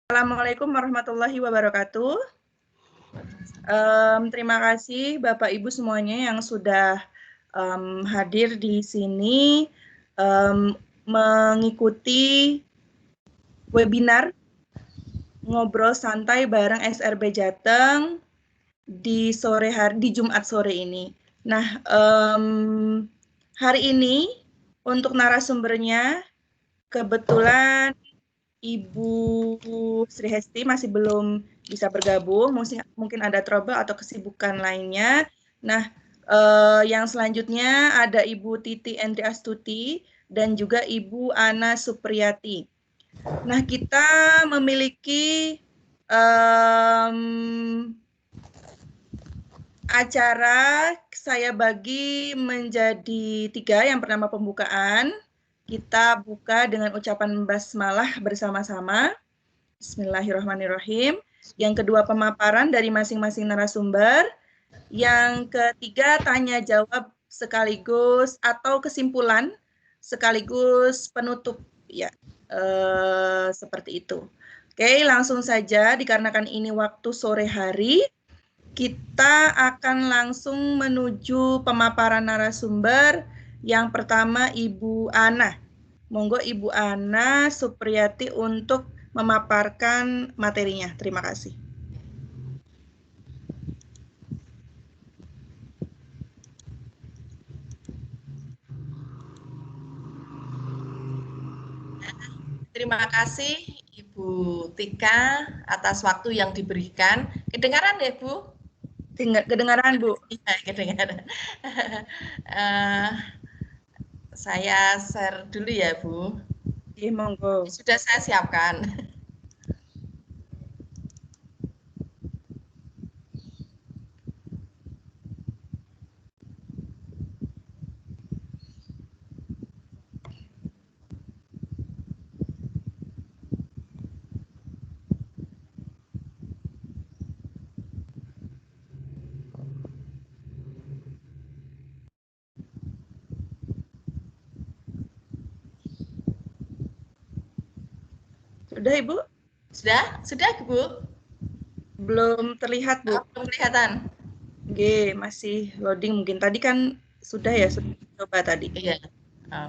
Assalamualaikum warahmatullahi wabarakatuh. Terima kasih Bapak Ibu semuanya yang sudah hadir di sini mengikuti webinar ngobrol santai bareng SRB Jateng di Jumat sore ini. Nah, hari ini untuk narasumbernya kebetulan Ibu Sri Hesti masih belum bisa bergabung, mungkin ada trouble atau kesibukan lainnya. Nah, yang selanjutnya ada Ibu Titi Endri Astuti dan juga Ibu Ana Supriyati. Nah, kita memiliki acara saya bagi menjadi 3. Yang pertama pembukaan, kita buka dengan ucapan basmalah bersama-sama. Bismillahirrahmanirrahim. Yang kedua pemaparan dari masing-masing narasumber. Yang ketiga tanya jawab sekaligus atau kesimpulan sekaligus penutup ya. Seperti itu. Oke, langsung saja dikarenakan ini waktu sore hari, kita akan langsung menuju pemaparan narasumber. Yang pertama Ibu Ana. Monggo Ibu Ana Supriyati untuk memaparkan materinya. Terima kasih. Terima kasih Ibu Tika atas waktu yang diberikan. Kedengaran ya Bu? Kedengaran Bu? Iya, kedengaran. Saya share dulu ya Bu. Iya, monggo. Sudah saya siapkan. Sudah Ibu? Sudah Bu? Belum terlihat Bu? Belum kelihatan. Oke, masih loading mungkin. Tadi kan sudah ya, sudah coba tadi. Iya.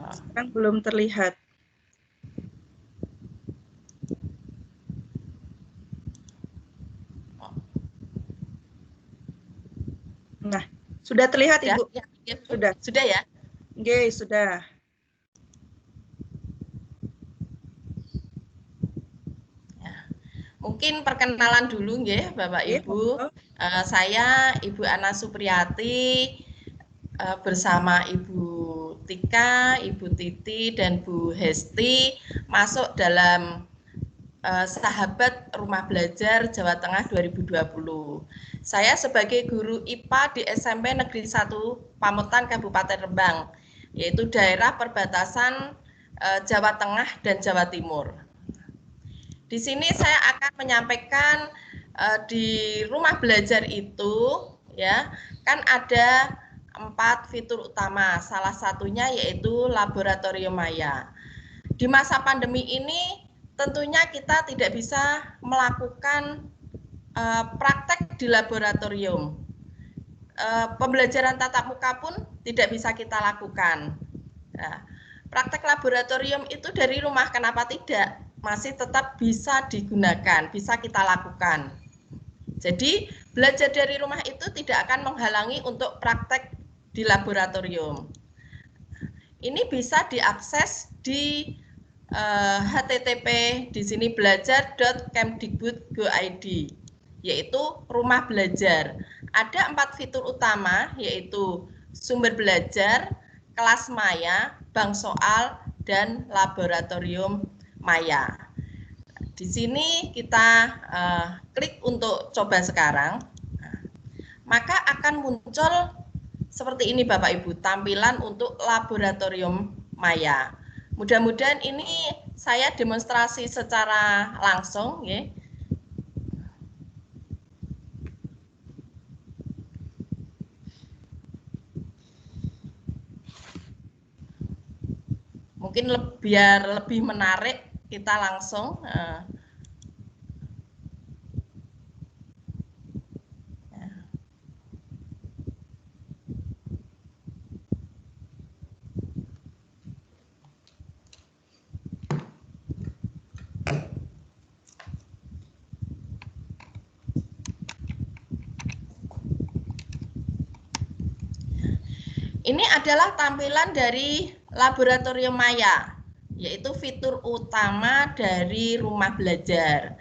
Sekarang belum terlihat. Nah, sudah terlihat Ibu? Ya, ya, Bu. Sudah. Sudah ya? Oke, sudah. Mungkin perkenalan dulu ya Bapak Ibu. Saya Ibu Ana Supriyati bersama Ibu Tika, Ibu Titi, dan Bu Hesti masuk dalam Sahabat Rumah Belajar Jawa Tengah 2020. Saya sebagai guru IPA di SMP Negeri 1 Pamutan Kabupaten Rembang, yaitu daerah perbatasan Jawa Tengah dan Jawa Timur. Di sini saya akan menyampaikan di rumah belajar itu ya kan ada 4 fitur utama, salah satunya yaitu laboratorium maya. Di masa pandemi ini tentunya kita tidak bisa melakukan praktek di laboratorium. Pembelajaran tatap muka pun tidak bisa kita lakukan. Nah, praktek laboratorium itu dari rumah, kenapa tidak? Masih tetap bisa digunakan, bisa kita lakukan. Jadi, belajar dari rumah itu tidak akan menghalangi untuk praktek di laboratorium. Ini bisa diakses di http di sini belajar.kemdikbud.go.id, yaitu rumah belajar. Ada 4 fitur utama, yaitu sumber belajar, kelas maya, bank soal, dan laboratorium maya. Di sini kita klik untuk coba sekarang, maka akan muncul seperti ini Bapak Ibu, tampilan untuk laboratorium maya. Mudah-mudahan ini saya demonstrasi secara langsung ya. Mungkin biar lebih menarik kita langsung Ini adalah tampilan dari laboratorium maya, yaitu fitur utama dari rumah belajar.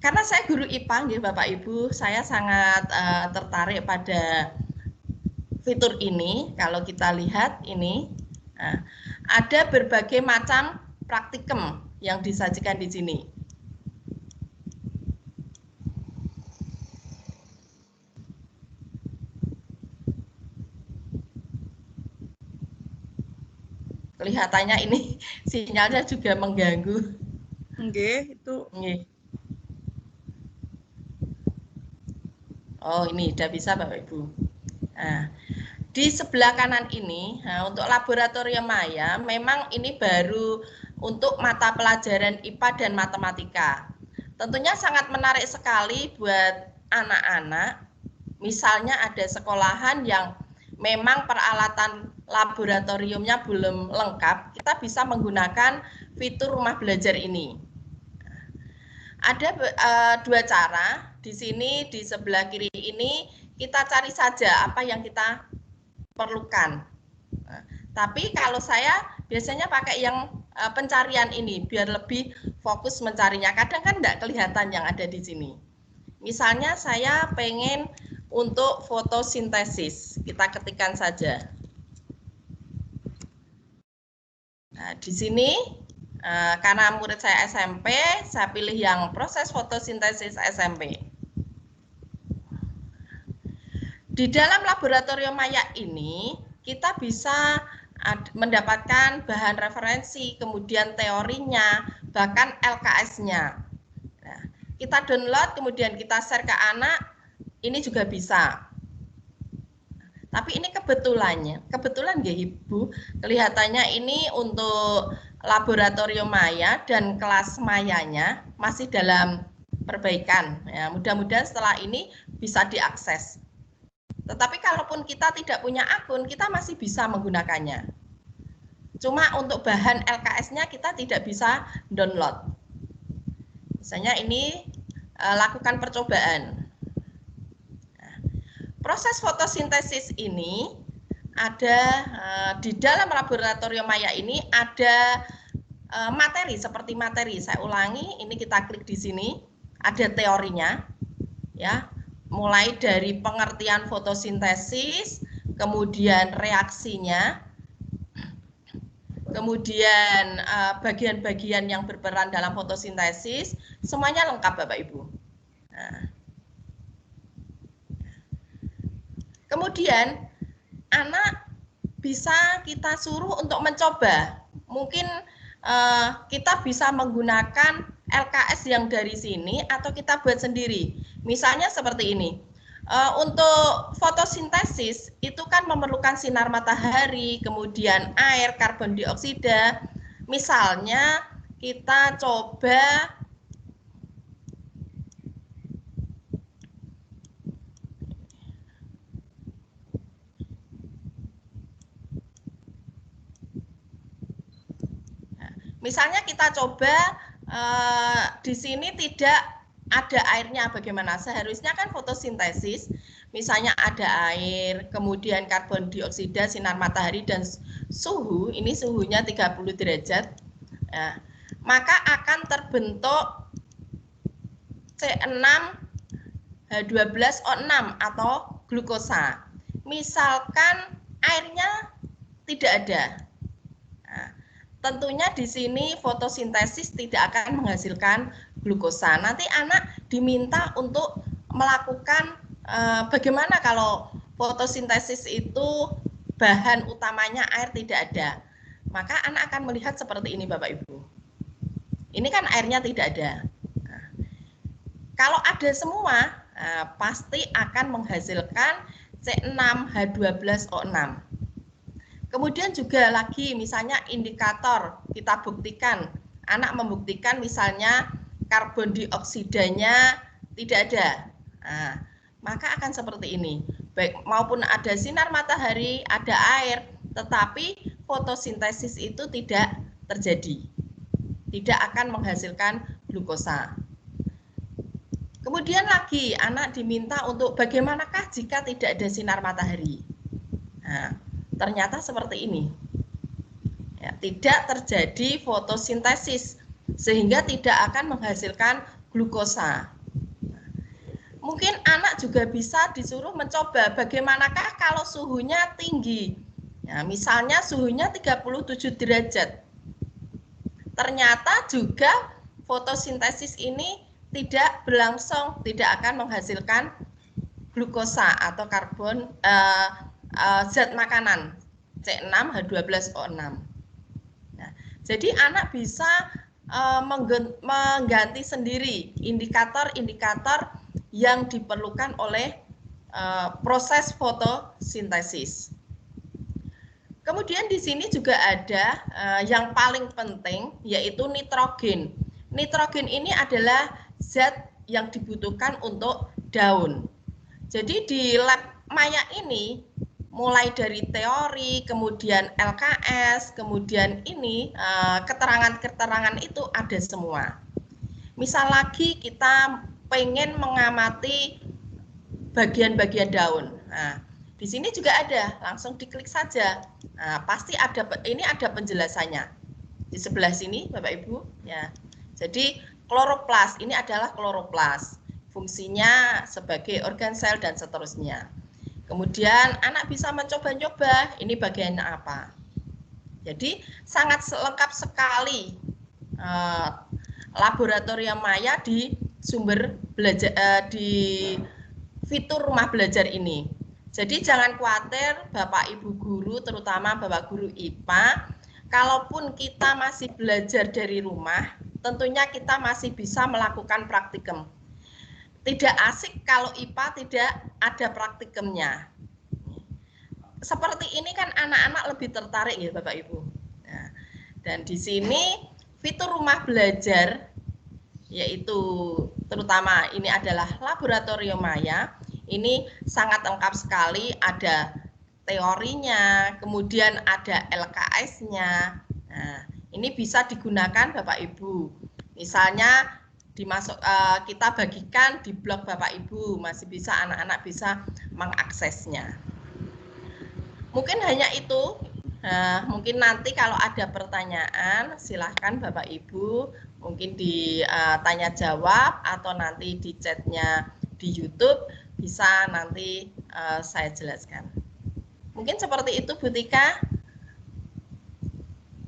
Karena saya guru IPA, ya Bapak Ibu, saya sangat tertarik pada fitur ini. Kalau kita lihat ini, ada berbagai macam praktikum yang disajikan di sini. Kelihatannya ini sinyalnya juga mengganggu. Nggih, itu. Nggih. Oh, ini udah bisa Bapak Ibu. Nah, di sebelah kanan ini, untuk laboratorium maya, memang ini baru untuk mata pelajaran IPA dan matematika. Tentunya sangat menarik sekali buat anak-anak. Misalnya ada sekolahan yang memang peralatan laboratoriumnya belum lengkap, kita bisa menggunakan fitur rumah belajar ini. Ada dua cara. Di sini di sebelah kiri ini kita cari saja apa yang kita perlukan. Nah, tapi kalau saya biasanya pakai yang pencarian ini biar lebih fokus mencarinya. Kadang kan enggak kelihatan yang ada di sini. Misalnya saya pengen untuk fotosintesis, kita ketikkan saja. Nah, di sini karena murid saya SMP, saya pilih yang proses fotosintesis SMP. Di dalam laboratorium maya ini, kita bisa mendapatkan bahan referensi, kemudian teorinya, bahkan LKS-nya. Nah, kita download, kemudian kita share ke anak, ini juga bisa. Tapi ini kebetulan ya Ibu, kelihatannya ini untuk laboratorium maya dan kelas mayanya masih dalam perbaikan. Ya, mudah-mudahan setelah ini bisa diakses. Tetapi kalaupun kita tidak punya akun, kita masih bisa menggunakannya. Cuma untuk bahan LKS-nya kita tidak bisa download. Misalnya ini lakukan percobaan. Nah, proses fotosintesis ini ada di dalam laboratorium maya ini ada materi seperti materi. Saya ulangi, ini kita klik di sini, ada teorinya, ya. Mulai dari pengertian fotosintesis, kemudian reaksinya, kemudian bagian-bagian yang berperan dalam fotosintesis, semuanya lengkap Bapak Ibu. Nah. Kemudian anak bisa kita suruh untuk mencoba. Mungkin kita bisa menggunakan LKS yang dari sini atau kita buat sendiri. Misalnya seperti ini. Untuk fotosintesis itu kan memerlukan sinar matahari, kemudian air, karbon dioksida. Misalnya kita coba di sini tidak ada airnya, bagaimana? Seharusnya kan fotosintesis, misalnya ada air, kemudian karbon dioksida, sinar matahari, dan suhu, ini suhunya 30 derajat, nah, maka akan terbentuk C6H12O6 atau glukosa. Misalkan airnya tidak ada. Nah, tentunya di sini fotosintesis tidak akan menghasilkan glukosa. Nanti anak diminta untuk melakukan bagaimana kalau fotosintesis itu bahan utamanya air tidak ada. Maka anak akan melihat seperti ini Bapak Ibu. Ini kan airnya tidak ada. Nah, kalau ada semua, pasti akan menghasilkan C6H12O6. Kemudian juga lagi misalnya indikator, kita buktikan, anak membuktikan misalnya karbon dioksidanya tidak ada. Nah, maka akan seperti ini. Baik maupun ada sinar matahari, ada air, tetapi fotosintesis itu tidak terjadi. Tidak akan menghasilkan glukosa. Kemudian lagi anak diminta untuk bagaimanakah jika tidak ada sinar matahari. Nah, ternyata seperti ini. Ya, tidak terjadi fotosintesis sehingga tidak akan menghasilkan glukosa. Mungkin anak juga bisa disuruh mencoba bagaimanakah kalau suhunya tinggi. Ya, misalnya suhunya 37 derajat. Ternyata juga fotosintesis ini tidak berlangsung, tidak akan menghasilkan glukosa atau karbon zat makanan C6H12O6. Nah, jadi anak bisa mengganti sendiri indikator-indikator yang diperlukan oleh proses fotosintesis. Kemudian di sini juga ada yang paling penting yaitu nitrogen. Nitrogen ini adalah zat yang dibutuhkan untuk daun. Jadi di lab Maya ini mulai dari teori, kemudian LKS, kemudian ini keterangan-keterangan itu ada semua. Misal lagi kita pengen mengamati bagian-bagian daun. Nah, di sini juga ada, langsung diklik saja. Nah, pasti ada, ini ada penjelasannya. Di sebelah sini, Bapak Ibu, ya. Jadi kloroplas ini adalah kloroplas, fungsinya sebagai organ sel dan seterusnya. Kemudian anak bisa mencoba-coba ini bagiannya apa. Jadi sangat lengkap sekali laboratorium Maya di sumber belajar di fitur rumah belajar ini. Jadi jangan khawatir Bapak Ibu guru, terutama Bapak guru IPA, kalaupun kita masih belajar dari rumah, tentunya kita masih bisa melakukan praktikum. Tidak asik kalau IPA tidak ada praktikumnya. Seperti ini kan anak-anak lebih tertarik ya Bapak Ibu. Nah, dan di sini fitur rumah belajar yaitu terutama ini adalah laboratorium Maya. Ini sangat lengkap sekali, ada teorinya, kemudian ada LKS-nya. Nah, ini bisa digunakan Bapak Ibu. Misalnya kita bagikan di blog Bapak Ibu, masih bisa anak-anak bisa mengaksesnya. Mungkin hanya itu. Nah, mungkin nanti kalau ada pertanyaan, silahkan Bapak Ibu, mungkin ditanya jawab atau nanti di chatnya di YouTube bisa nanti saya jelaskan. Mungkin seperti itu, Bu Tika.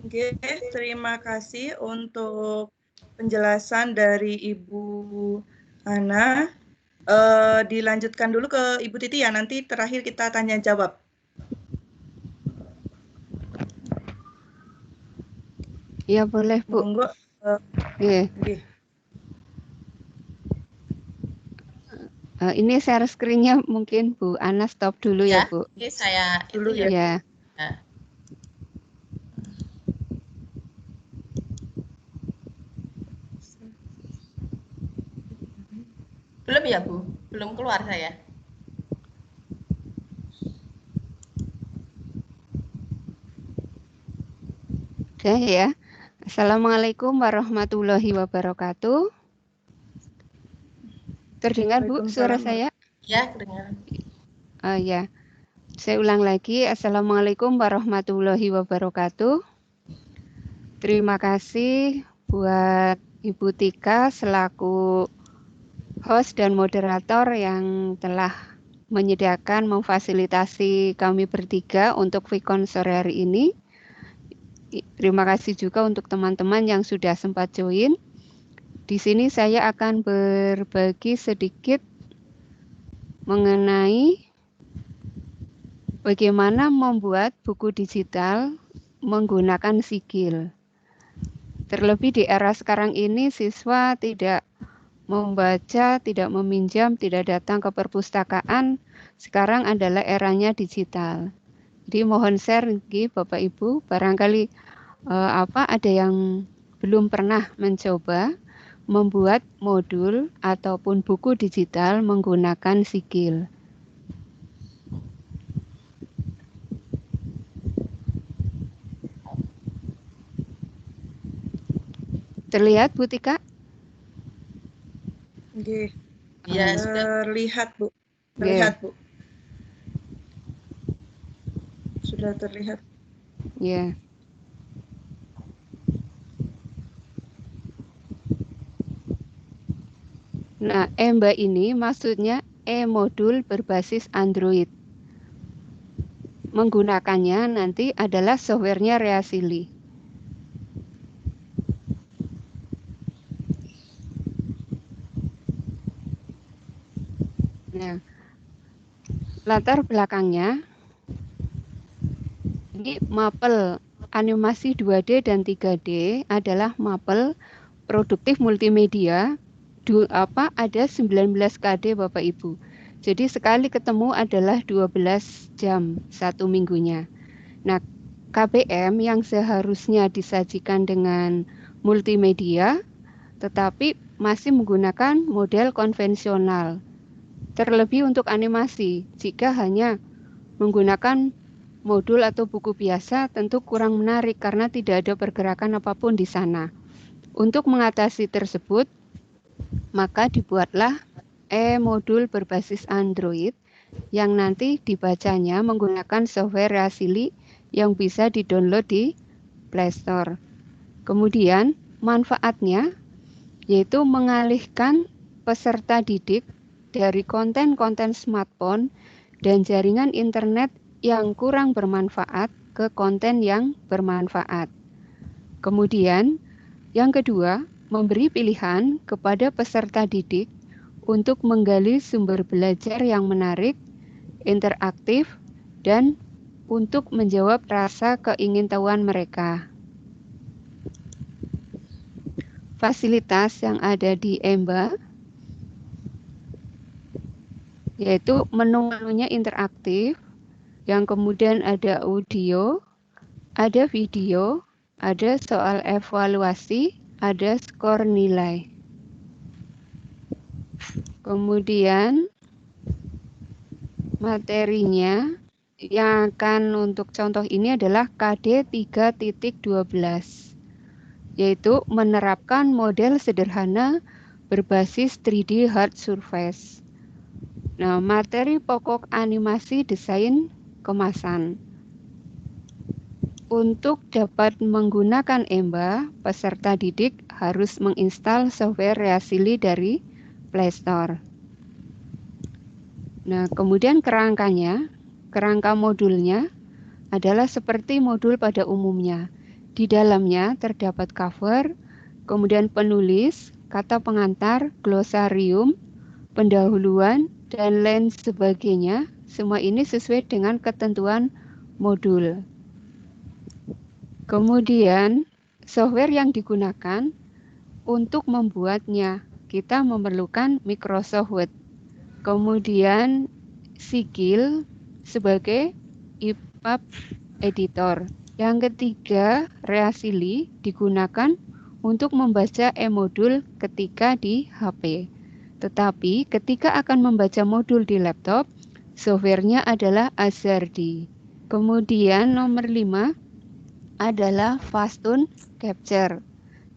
Oke, terima kasih untuk penjelasan dari Ibu Ana. Dilanjutkan dulu ke Ibu Titi ya, nanti terakhir kita tanya jawab. Ya boleh Bu. Monggo. Okay. Ini share screen-nya mungkin Bu Ana stop dulu ya Bu. Oke, saya dulu itu ya. Belum ya Bu? Belum keluar saya. Oke ya. Assalamualaikum warahmatullahi wabarakatuh. Terdengar Bu suara saya? Ya, terdengar. Ya. Saya ulang lagi. Assalamualaikum warahmatullahi wabarakatuh. Terima kasih buat Ibu Tika selaku host dan moderator yang telah menyediakan memfasilitasi kami bertiga untuk Vikon sore hari ini. Terima kasih juga untuk teman-teman yang sudah sempat join. Di sini saya akan berbagi sedikit mengenai bagaimana membuat buku digital menggunakan sigil. Terlebih di era sekarang ini siswa tidak membaca, tidak meminjam, tidak datang ke perpustakaan. Sekarang adalah eranya digital. Jadi mohon share Bapak Ibu, barangkali ada yang belum pernah mencoba membuat modul ataupun buku digital menggunakan sigil. Terlihat Bu Tika? Oke. Ya, terlihat Bu. Terlihat Bu. sudah terlihat. Ya. Nah, EMBA ini maksudnya e-modul berbasis Android. Menggunakannya nanti adalah softwarenya Reasili. Nah, latar belakangnya ini mapel animasi 2D dan 3D adalah mapel produktif multimedia. Ada 19 KD Bapak Ibu. Jadi sekali ketemu adalah 12 jam satu minggunya. Nah, KBM yang seharusnya disajikan dengan multimedia tetapi masih menggunakan model konvensional. Terlebih untuk animasi, jika hanya menggunakan modul atau buku biasa tentu kurang menarik karena tidak ada pergerakan apapun di sana. Untuk mengatasi tersebut, maka dibuatlah e-modul berbasis Android yang nanti dibacanya menggunakan software Reasili yang bisa di-download di Play Store. Kemudian manfaatnya yaitu mengalihkan peserta didik dari konten-konten smartphone dan jaringan internet yang kurang bermanfaat ke konten yang bermanfaat. Kemudian yang kedua, memberi pilihan kepada peserta didik untuk menggali sumber belajar yang menarik, interaktif, dan untuk menjawab rasa keingintahuan mereka. Fasilitas yang ada di EMBA yaitu menu-menunya interaktif, yang kemudian ada audio, ada video, ada soal evaluasi, ada skor nilai. Kemudian materinya yang akan untuk contoh ini adalah KD 3.12, yaitu menerapkan model sederhana berbasis 3D hard surface. Nah, materi pokok animasi desain kemasan. Untuk dapat menggunakan EMBA, peserta didik harus menginstal software Reasili dari Play Store. Nah, kemudian kerangka modulnya adalah seperti modul pada umumnya. Di dalamnya terdapat cover, kemudian penulis, kata pengantar, glosarium, pendahuluan, dan lain sebagainya. Semua ini sesuai dengan ketentuan modul. Kemudian, software yang digunakan untuk membuatnya, kita memerlukan Microsoft Word. Kemudian, Sigil sebagai EPUB editor. Yang ketiga, Reasili digunakan untuk membaca e-modul ketika di HP. Tetapi ketika akan membaca modul di laptop, softwarenya adalah Azardi. Kemudian nomor 5 adalah Fastun Capture.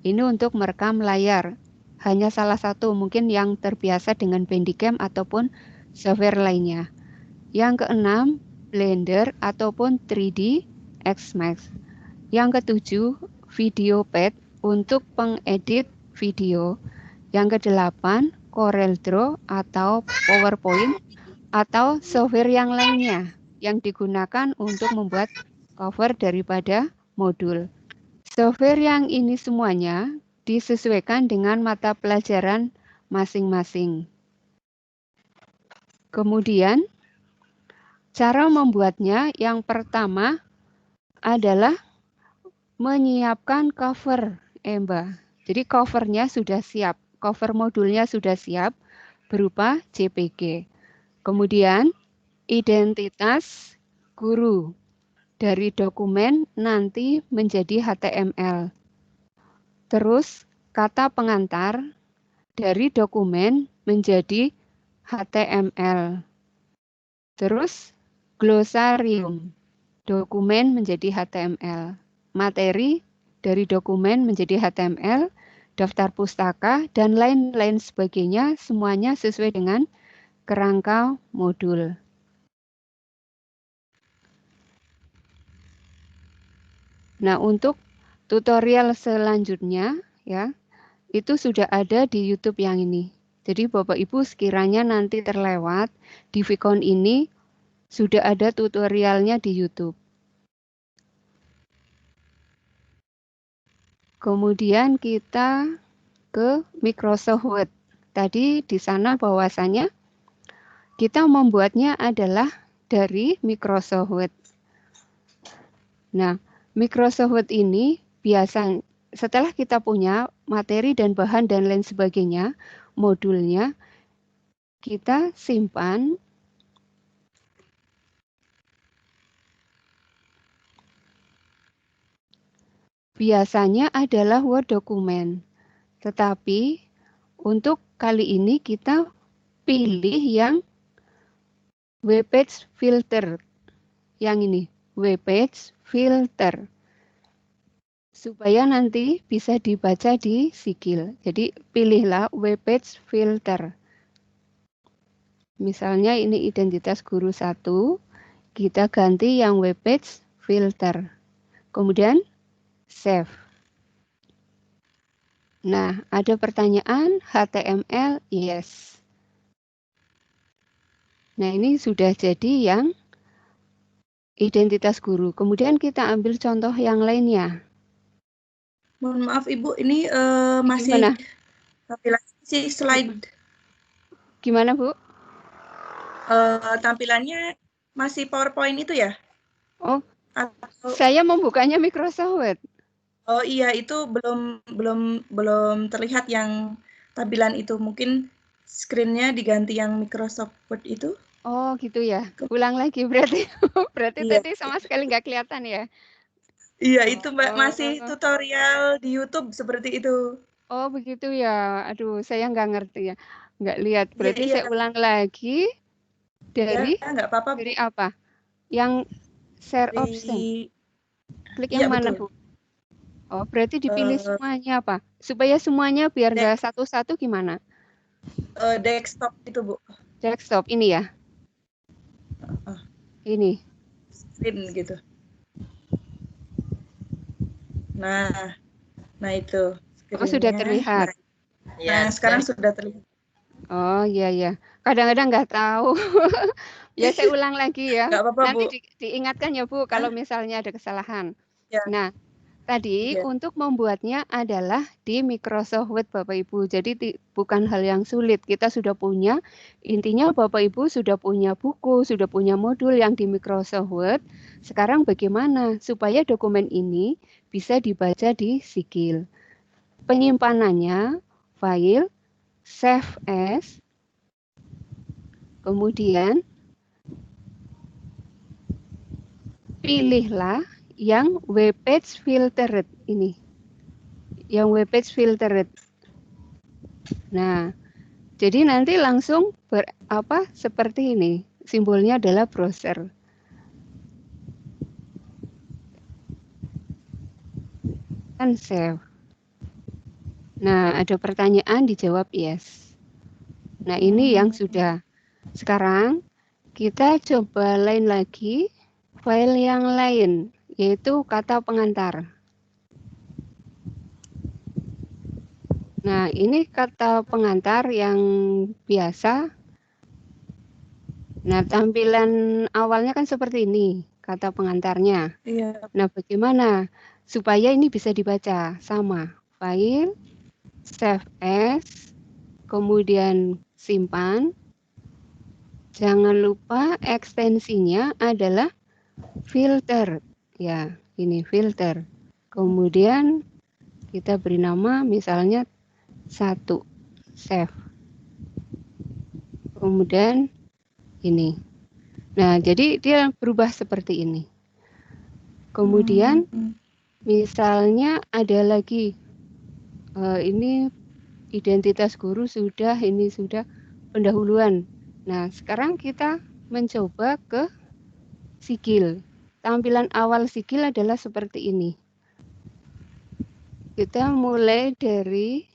Ini untuk merekam layar. Hanya salah satu mungkin yang terbiasa dengan Bandicam ataupun software lainnya. Yang keenam, Blender ataupun 3D Xmax. Yang ketujuh, VideoPad untuk pengedit video. Yang kedelapan, CorelDRAW atau PowerPoint atau software yang lainnya yang digunakan untuk membuat cover daripada modul. Software yang ini semuanya disesuaikan dengan mata pelajaran masing-masing. Kemudian, cara membuatnya yang pertama adalah menyiapkan cover EMBA. Jadi covernya sudah siap, cover modulnya sudah siap berupa JPG. Kemudian, identitas guru dari dokumen nanti menjadi HTML. Terus, kata pengantar dari dokumen menjadi HTML. Terus, glosarium dokumen menjadi HTML. Materi dari dokumen menjadi HTML, daftar pustaka, dan lain-lain sebagainya, semuanya sesuai dengan kerangka modul. Nah, untuk tutorial selanjutnya ya, itu sudah ada di YouTube yang ini. Jadi Bapak Ibu sekiranya nanti terlewat di Vicon ini sudah ada tutorialnya di YouTube. Kemudian kita ke Microsoft Word. Tadi di sana bahwasanya kita membuatnya adalah dari Microsoft Word. Nah, Microsoft Word ini biasa setelah kita punya materi dan bahan dan lain sebagainya, modulnya kita simpan biasanya adalah Word dokumen. Tetapi untuk kali ini kita pilih yang webpage filter. Yang ini, webpage filter. Supaya nanti bisa dibaca di Sigil. Jadi pilihlah webpage filter. Misalnya ini identitas guru 1, kita ganti yang webpage filter. Kemudian save. Nah, ada pertanyaan HTML, yes. Nah, ini sudah jadi yang identitas guru. Kemudian kita ambil contoh yang lainnya. Mohon maaf Ibu, ini masih Gimana? tampilannya slide. Gimana Bu? Tampilannya masih PowerPoint itu ya? Oh, Atau... saya membukanya Microsoft Word. Oh iya, itu belum terlihat yang tampilan itu. Mungkin screen-nya diganti yang Microsoft Word itu. Oh gitu ya. Ulang lagi berarti. Berarti Iya. tadi sama sekali nggak kelihatan ya? Iya, itu Mbak Oh. masih tutorial di YouTube seperti itu. Oh begitu ya. Aduh, saya nggak ngerti ya. Nggak lihat. Berarti Iya. saya ulang lagi dari Ya, nggak apa-apa, dari Bu. apa? Yang share option. Klik yang iya, mana, betul. Bu? Oh, berarti dipilih semuanya apa? Supaya semuanya biar nggak satu-satu gimana? Desktop itu, Bu. Desktop ini ya? Ini. Screen gitu. Nah itu. Oh, sudah terlihat. Nah, sekarang sudah terlihat. Oh iya ya. Kadang-kadang nggak tahu. Ya saya ulang lagi ya. Nggak apa-apa, Nanti Bu. diingatkan ya Bu kalau misalnya ada kesalahan. Ya. Nah, tadi untuk membuatnya adalah di Microsoft Word Bapak Ibu. Jadi bukan hal yang sulit. Kita sudah punya, intinya Bapak Ibu sudah punya buku, sudah punya modul yang di Microsoft Word. Sekarang bagaimana supaya dokumen ini bisa dibaca di Sigil? Penyimpanannya, file, save as, kemudian pilihlah yang webpage filtered ini. Yang webpage filtered. Nah, jadi nanti langsung seperti ini. Simbolnya adalah browser. Dan save. Nah, ada pertanyaan dijawab yes. Nah, ini yang sudah. Sekarang kita coba lain lagi file yang lain, yaitu kata pengantar. Nah, ini kata pengantar yang biasa. Nah, tampilan awalnya kan seperti ini, kata pengantarnya. Iya. Nah, bagaimana supaya ini bisa dibaca? Sama, file, save as, kemudian simpan. Jangan lupa ekstensinya adalah filter. Ya, ini filter. Kemudian kita beri nama misalnya 1, save. Kemudian ini. Nah, jadi dia berubah seperti ini. Kemudian misalnya ada lagi ini identitas guru sudah, ini sudah pendahuluan. Nah, sekarang kita mencoba ke Sigil. Tampilan awal Sigil adalah seperti ini. Kita mulai dari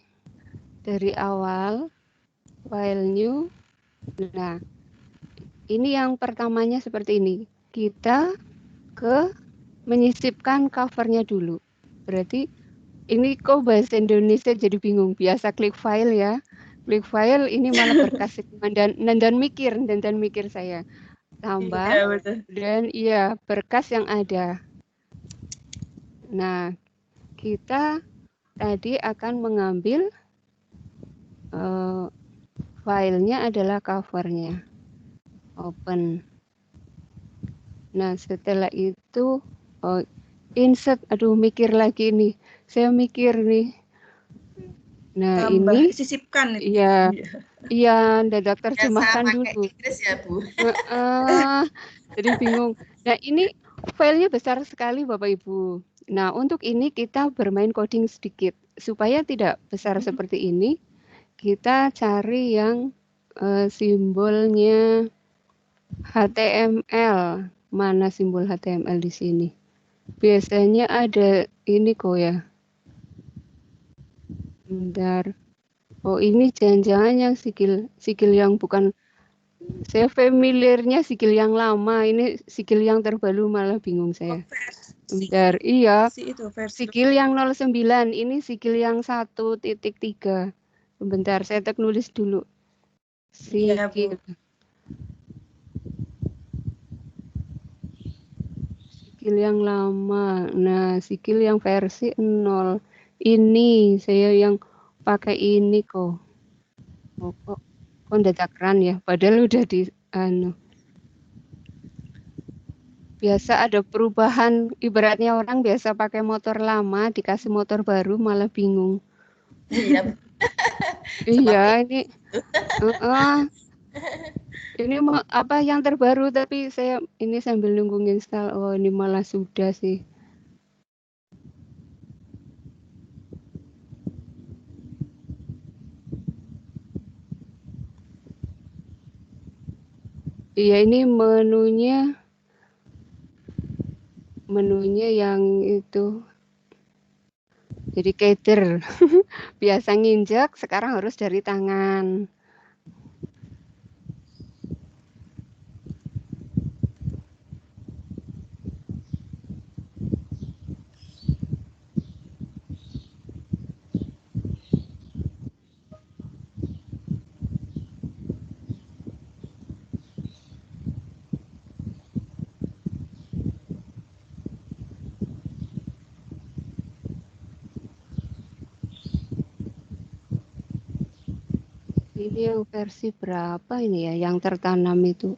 awal file new. Nah, ini yang pertamanya seperti ini. Kita ke menyisipkan covernya dulu. Berarti ini kok bahasa Indonesia jadi bingung. Biasa klik file ya. Klik file ini malah berkas dan mikir saya. Tambah Iya, betul. dan iya berkas yang ada. Nah, kita tadi akan mengambil filenya adalah covernya. Open. Nah, setelah itu insert. Aduh, mikir lagi nih. Saya mikir nih. Nah, Tambah, ini sisipkan. iya. Iya, dadak terjemahkan Biasa pakai dulu. Inggris ya, Bu. Jadi bingung. Nah, ini filenya besar sekali, Bapak Ibu. Nah, untuk ini kita bermain coding sedikit. Supaya tidak besar seperti ini, kita cari yang simbolnya HTML. Mana simbol HTML di sini? Biasanya ada ini kok ya. Bentar. Oh, ini jangan-jangan yang sigil yang bukan. Saya familiarnya sigil yang lama, ini sigil yang terbaru malah bingung saya. Bentar, iya. Sigil yang 09, ini sigil yang 1.3. Bentar, saya nulis dulu. Sigil. Sigil yang lama. Nah, sigil yang versi 0. Ini saya yang pakai ini kok. Oh, kok dadakan ya, padahal udah di biasa ada perubahan, ibaratnya orang biasa pakai motor lama dikasih motor baru malah bingung. Iya. Iya, ini ini apa yang terbaru, tapi saya ini sambil nunggu install. Oh, ini malah sudah sih. Iya, ini menunya yang itu. Jadi keder. Biasa nginjek, sekarang harus dari tangan. Ini yang versi berapa ini ya, yang tertanam itu?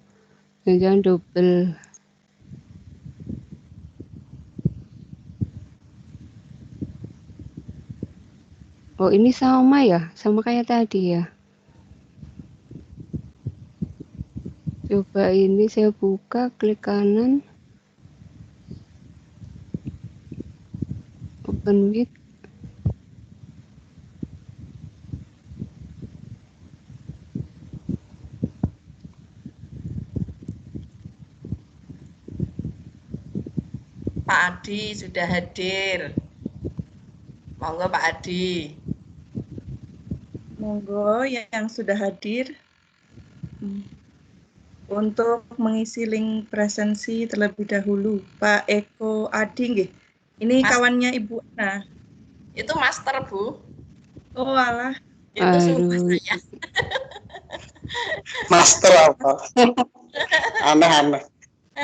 Jangan double. Oh, ini sama ya, sama kayak tadi ya. Coba ini saya buka, klik kanan. Open with. Pak Adi sudah hadir. Monggo Pak Adi. Monggo yang sudah hadir untuk mengisi link presensi terlebih dahulu. Pak Eko Adi nggih. Ini kawannya Ibu Ana. Itu master, Bu. Oh, alah. Itu sumpah saya. Master apa? Aneh-aneh.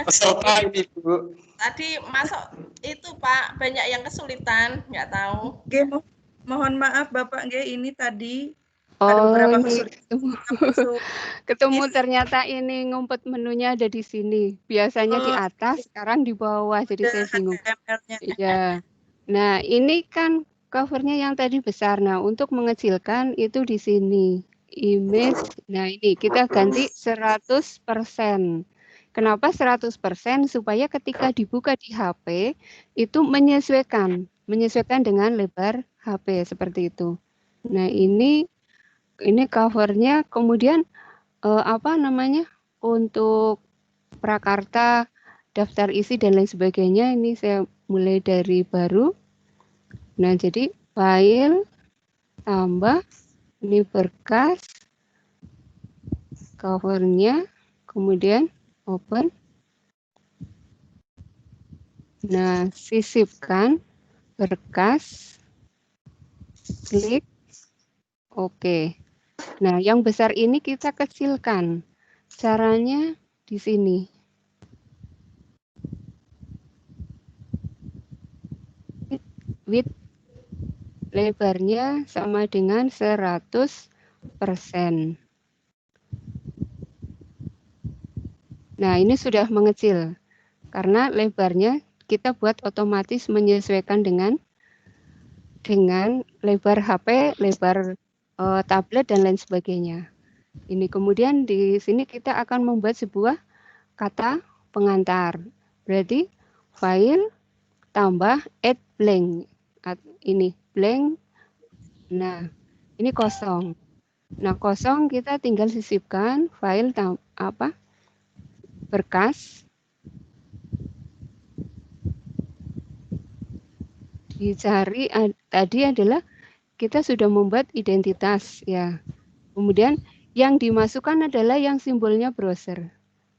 Peserta ini, Bu. Tadi masuk itu Pak, banyak yang kesulitan, nggak tahu. Oke, mohon maaf Bapak nggih, ini tadi ada beberapa kesulitan. Ketemu ternyata ini ngumpet menunya ada di sini. Biasanya di atas, sekarang di bawah, jadi saya bingung. Iya. Nah, ini kan covernya yang tadi besar. Nah, untuk mengecilkan itu di sini. Image. Nah, ini kita ganti 100%. Kenapa 100%? Supaya ketika dibuka di HP itu menyesuaikan dengan lebar HP seperti itu. Nah, ini covernya, kemudian apa namanya, untuk prakarta, daftar isi dan lain sebagainya, ini saya mulai dari baru. Nah, jadi file, tambah, ini berkas, covernya, kemudian open. Nah, sisipkan berkas, klik OK. Nah, yang besar ini kita kecilkan. Caranya di sini. Width lebarnya sama dengan 100%. Nah, ini sudah mengecil. Karena lebarnya kita buat otomatis menyesuaikan dengan lebar HP, lebar tablet, dan lain sebagainya. Ini kemudian di sini kita akan membuat sebuah kata pengantar. Berarti file tambah add blank. Ini blank. Nah, ini kosong. Nah, kosong kita tinggal sisipkan file berkas. Dicari tadi adalah kita sudah membuat identitas ya. Kemudian yang dimasukkan adalah yang simbolnya browser.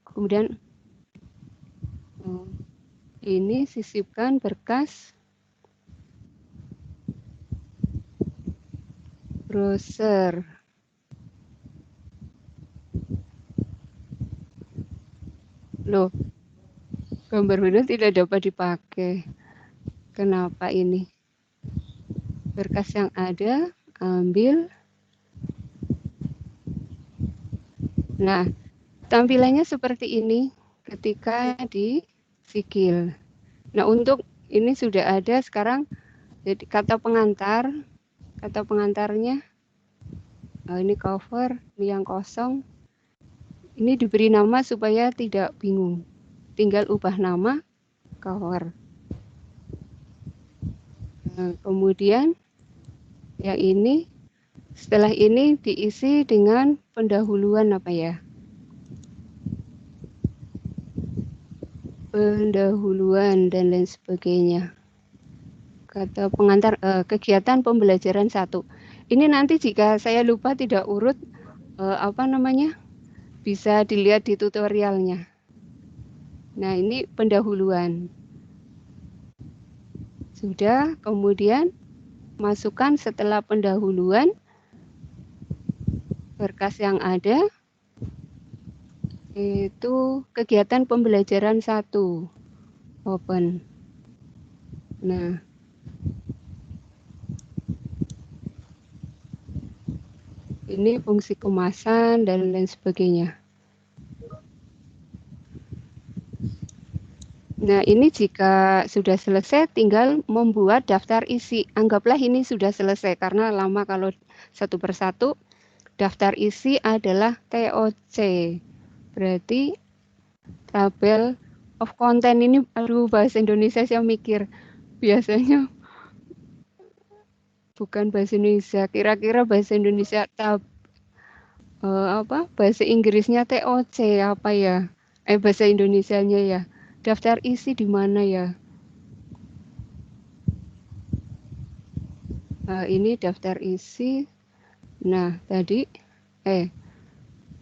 Kemudian ini sisipkan berkas browser. Loh, gambar window tidak dapat dipakai. Kenapa ini? Berkas yang ada, ambil. Nah, tampilannya seperti ini ketika di Sigil. Nah, untuk ini sudah ada sekarang jadi kata pengantarnya. Nah, ini cover, ini yang kosong. Ini diberi nama supaya tidak bingung. Tinggal ubah nama cover. Nah, kemudian yang ini, setelah ini diisi dengan pendahuluan apa ya? Pendahuluan dan lain sebagainya. Kata pengantar kegiatan pembelajaran 1. Ini nanti jika saya lupa tidak urut bisa dilihat di tutorialnya. Nah, ini pendahuluan. Sudah, kemudian masukkan setelah pendahuluan berkas yang ada, itu kegiatan pembelajaran 1. Open. Nah, ini fungsi kemasan dan lain sebagainya. Nah, ini jika sudah selesai tinggal membuat daftar isi. Anggaplah ini sudah selesai karena lama kalau satu persatu. Daftar isi adalah TOC. Berarti tabel of content ini, aduh bahasa Indonesia saya mikir. Biasanya bukan bahasa Indonesia. Kira-kira bahasa Indonesia bahasa Inggrisnya TOC apa ya? Bahasa Indonesianya ya. Daftar isi di mana ya? Ini daftar isi. Nah, tadi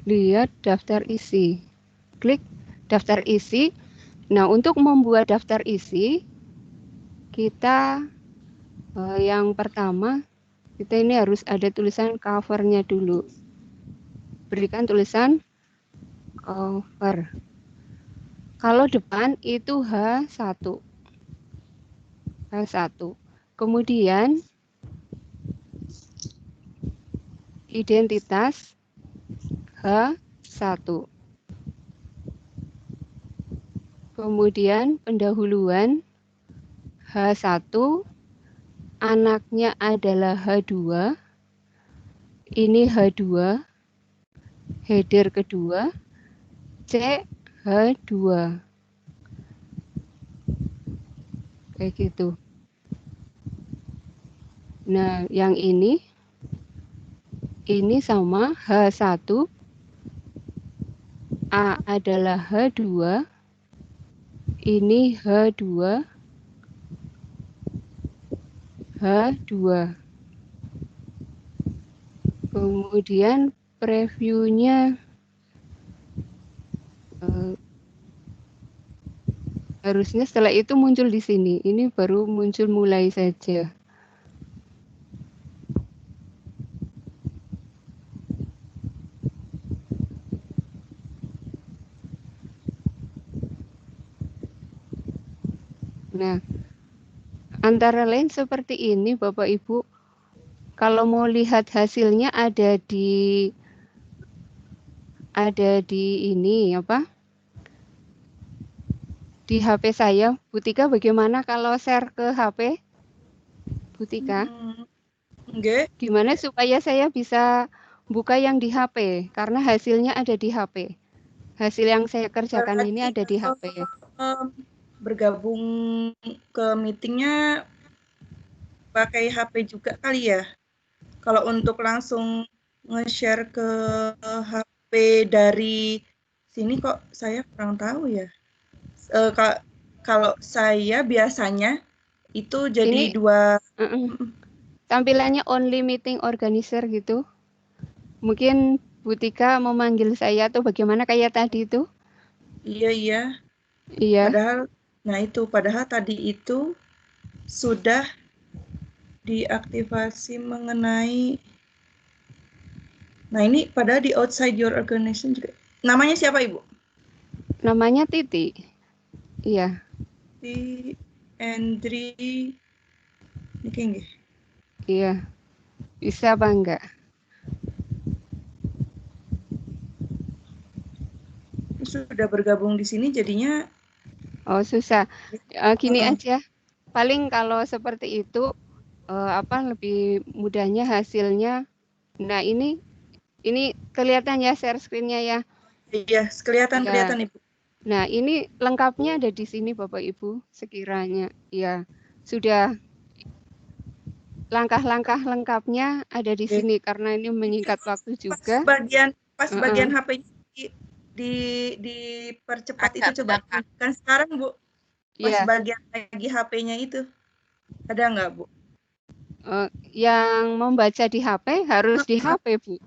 lihat daftar isi. Klik daftar isi. Nah, untuk membuat daftar isi, kita yang pertama, kita ini harus ada tulisan covernya dulu. Berikan tulisan cover. Kalau depan itu H1. Kemudian identitas H1. Kemudian pendahuluan H1, anaknya adalah H2. Ini H2, header kedua, C H2. Kayak gitu. Nah, yang ini sama H1, A adalah H2, ini H2, H2. Kemudian previewnya Harusnya setelah itu muncul di sini. Ini baru muncul mulai saja. Nah, antara lain seperti ini Bapak Ibu. Kalau mau lihat hasilnya ada di ini apa? Di HP saya. Bu Tika bagaimana kalau share ke HP? Bu Tika? Nggih. Gimana supaya saya bisa buka yang di HP? Karena hasilnya ada di HP. Hasil yang saya kerjakan ini ada di HP. Bergabung ke meetingnya pakai HP juga kali ya? Kalau untuk langsung nge-share ke HP dari sini kok saya kurang tahu ya. Kalau saya biasanya itu jadi Ini, dua. Tampilannya only meeting organizer gitu. Mungkin Bu Tika memanggil saya atau bagaimana kayak tadi itu? Iya. Iya. Padahal tadi itu sudah diaktifasi mengenai. Nah ini padahal di outside your organization juga. Namanya siapa Ibu? Namanya Titi. Iya. Titi Endri. Ini Iya. Bisa apa enggak? Sudah bergabung di sini jadinya. Oh susah. Gini aja. Paling kalau seperti itu lebih mudahnya hasilnya. Nah ini kelihatan ya share screen-nya ya. Iya, kelihatan Ibu. Nah ini lengkapnya ada di sini Bapak Ibu sekiranya. Ya sudah. Langkah-langkah lengkapnya ada di sini karena ini menyingkat waktu juga. Pas bagian HP-nya dipercepat itu coba. Kan sekarang Bu, pas bagian lagi HP-nya itu ada nggak Bu? Yang membaca di HP harus di HP Bu.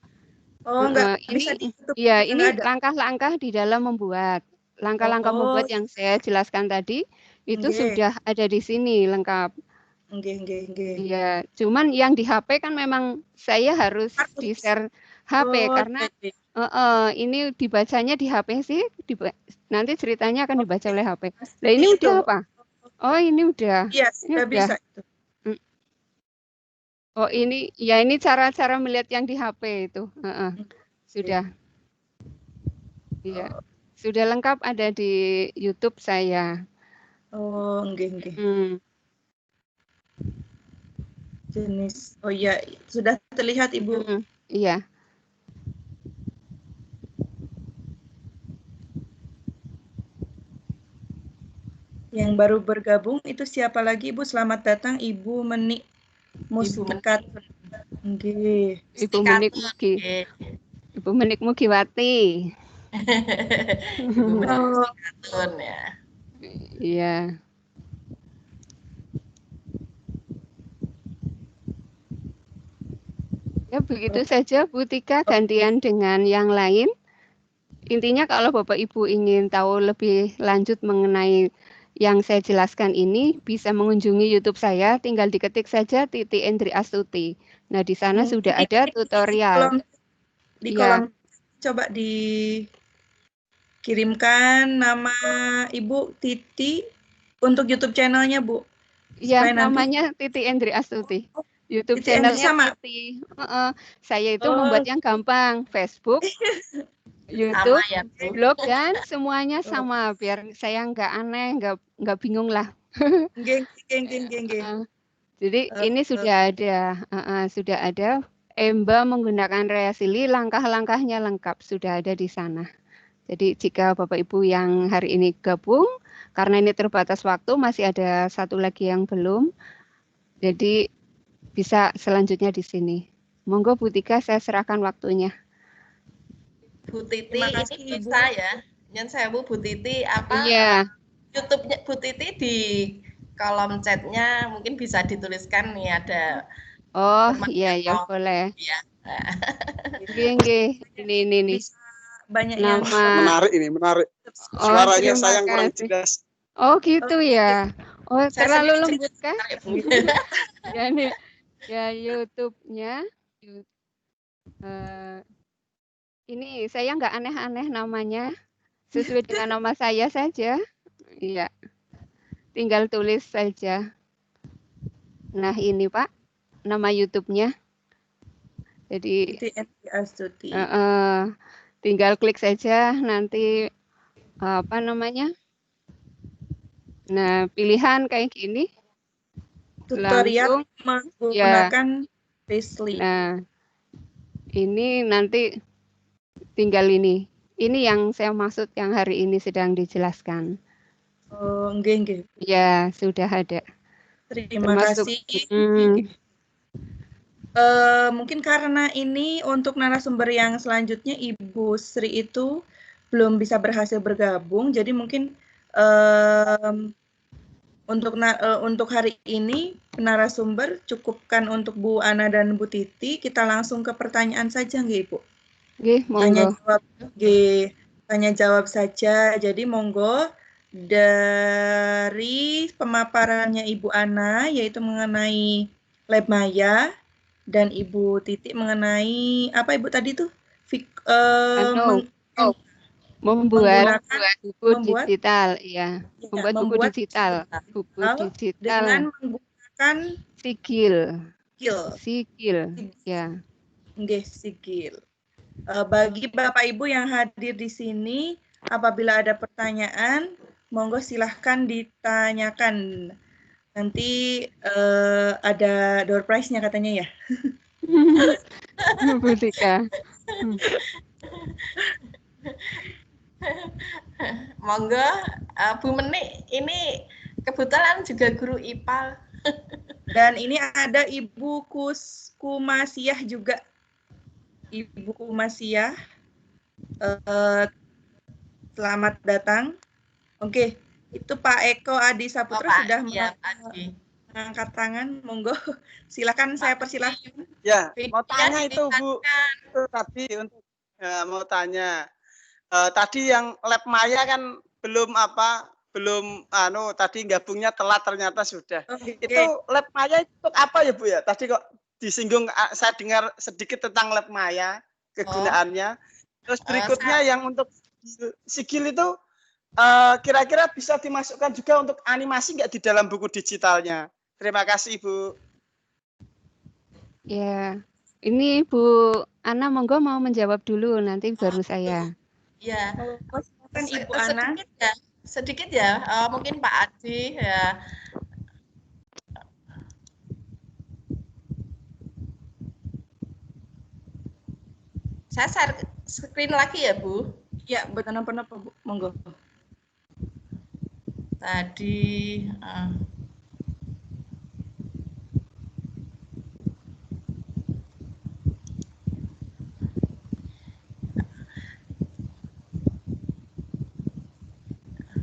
Oh enggak, bisa di YouTube. Iya, ini langkah-langkah di dalam membuat. Langkah-langkah membuat yang saya jelaskan tadi itu sudah ada di sini lengkap. Iya, cuman yang di HP kan memang saya harus di-share HP karena ini dibacanya di HP sih, nanti ceritanya akan dibaca oleh HP. Nah ini udah apa? Oh ini udah. Iya, sudah bisa itu. Oh ini cara-cara melihat yang di HP itu. Sudah. Iya. Sudah lengkap ada di YouTube saya. Oh, nggih. Jenis. Oh iya, sudah terlihat Ibu. Iya. Yang baru bergabung itu siapa lagi Ibu? Selamat datang Ibu Menik Muslikat. Nggih. Ibu Menik Mugi. Ibu Menik Mugiwati. Ibu Menik Muslikatun ya. Iya. Ya begitu saja Bu Tika, gantian dengan yang lain. Intinya kalau Bapak Ibu ingin tahu lebih lanjut mengenai yang saya jelaskan ini, bisa mengunjungi YouTube saya, tinggal diketik saja Titi Endri Astuti. Nah, di sana sudah ada tutorial. Di kolom coba dikirimkan nama Ibu Titi untuk YouTube channelnya Bu. Iya, namanya Titi Endri Astuti. YouTube channelnya Titi. Saya itu membuat yang gampang, Facebook, YouTube, blog dan semuanya sama biar saya nggak aneh, nggak bingung lah. Geng. Jadi ini sudah ada Emba menggunakan Reasili, langkah-langkahnya lengkap sudah ada di sana. Jadi jika Bapak Ibu yang hari ini gabung, karena ini terbatas waktu masih ada satu lagi yang belum, jadi bisa selanjutnya di sini. Monggo Bu Tika, saya serahkan waktunya. Bu Titi ini bisa ya, yang saya Bu Titi apa? Iya. YouTube-nya Bu Titi di kolom chatnya mungkin bisa dituliskan nih ada. Oh iya ya boleh. Iya. Ini. Banyak nama. yang menarik. Suaranya saya yang kurang jelas. Oh gitu ya. Oh Saya terlalu sendiri lembut kah? Ya nih, ya YouTube-nya. Ini saya nggak aneh-aneh namanya, sesuai dengan nama saya saja. Iya, tinggal tulis saja. Nah ini Pak, nama YouTube-nya. Jadi Astuti. tinggal klik saja nanti apa namanya. Nah pilihan kayak gini. Tutorial Langsung, menggunakan Paste.ly. Nah ini nanti tinggal ini. Ini yang saya maksud yang hari ini sedang dijelaskan. Oh, enggak. Ya sudah ada. Terima Termasuk, kasih. Mungkin karena ini untuk narasumber yang selanjutnya Ibu Sri itu belum bisa berhasil bergabung, jadi mungkin untuk hari ini narasumber cukupkan untuk Bu Ana dan Bu Titi. Kita langsung ke pertanyaan saja, nggih Ibu. Tanya jawab saja. Jadi monggo dari pemaparannya Ibu Ana yaitu mengenai Lab Maya dan Ibu Titi mengenai apa Ibu tadi tuh? Membuat buku digital, ya. Membuat buku digital. Dengan menggunakan Sigil. Ya. Nggih, Sigil. Bagi Bapak Ibu yang hadir di sini, apabila ada pertanyaan, monggo silahkan ditanyakan. Nanti ada door prize-nya katanya ya. Bu Tika. Monggo, Bu Menik, ini kebetulan juga guru IPA. Dan ini ada Ibu Kumasiah juga. Ibu Kumasiah, selamat datang. Oke, itu Pak Eko Adi Saputra sudah mengangkat tangan. Monggo, silakan saya persilahkan. Ya, mau tanya itu Bu, itu tadi untuk mau tanya. Tadi yang Lab Maya kan belum tadi gabungnya telat ternyata sudah. Itu Lab Maya untuk apa ya Bu ya? Tadi kok disinggung, saya dengar sedikit tentang Lab Maya, kegunaannya. Terus berikutnya yang untuk Sigil itu kira-kira bisa dimasukkan juga untuk animasi nggak di dalam buku digitalnya? Terima kasih Ibu. Ya, ini Bu Ana monggo mau menjawab dulu, nanti baru saya. Ya, Ibu Ana. Sedikit ya, mungkin Pak Adi ya. Saya share screen lagi ya Bu. Ya, buat apa Bu, monggo. Tadi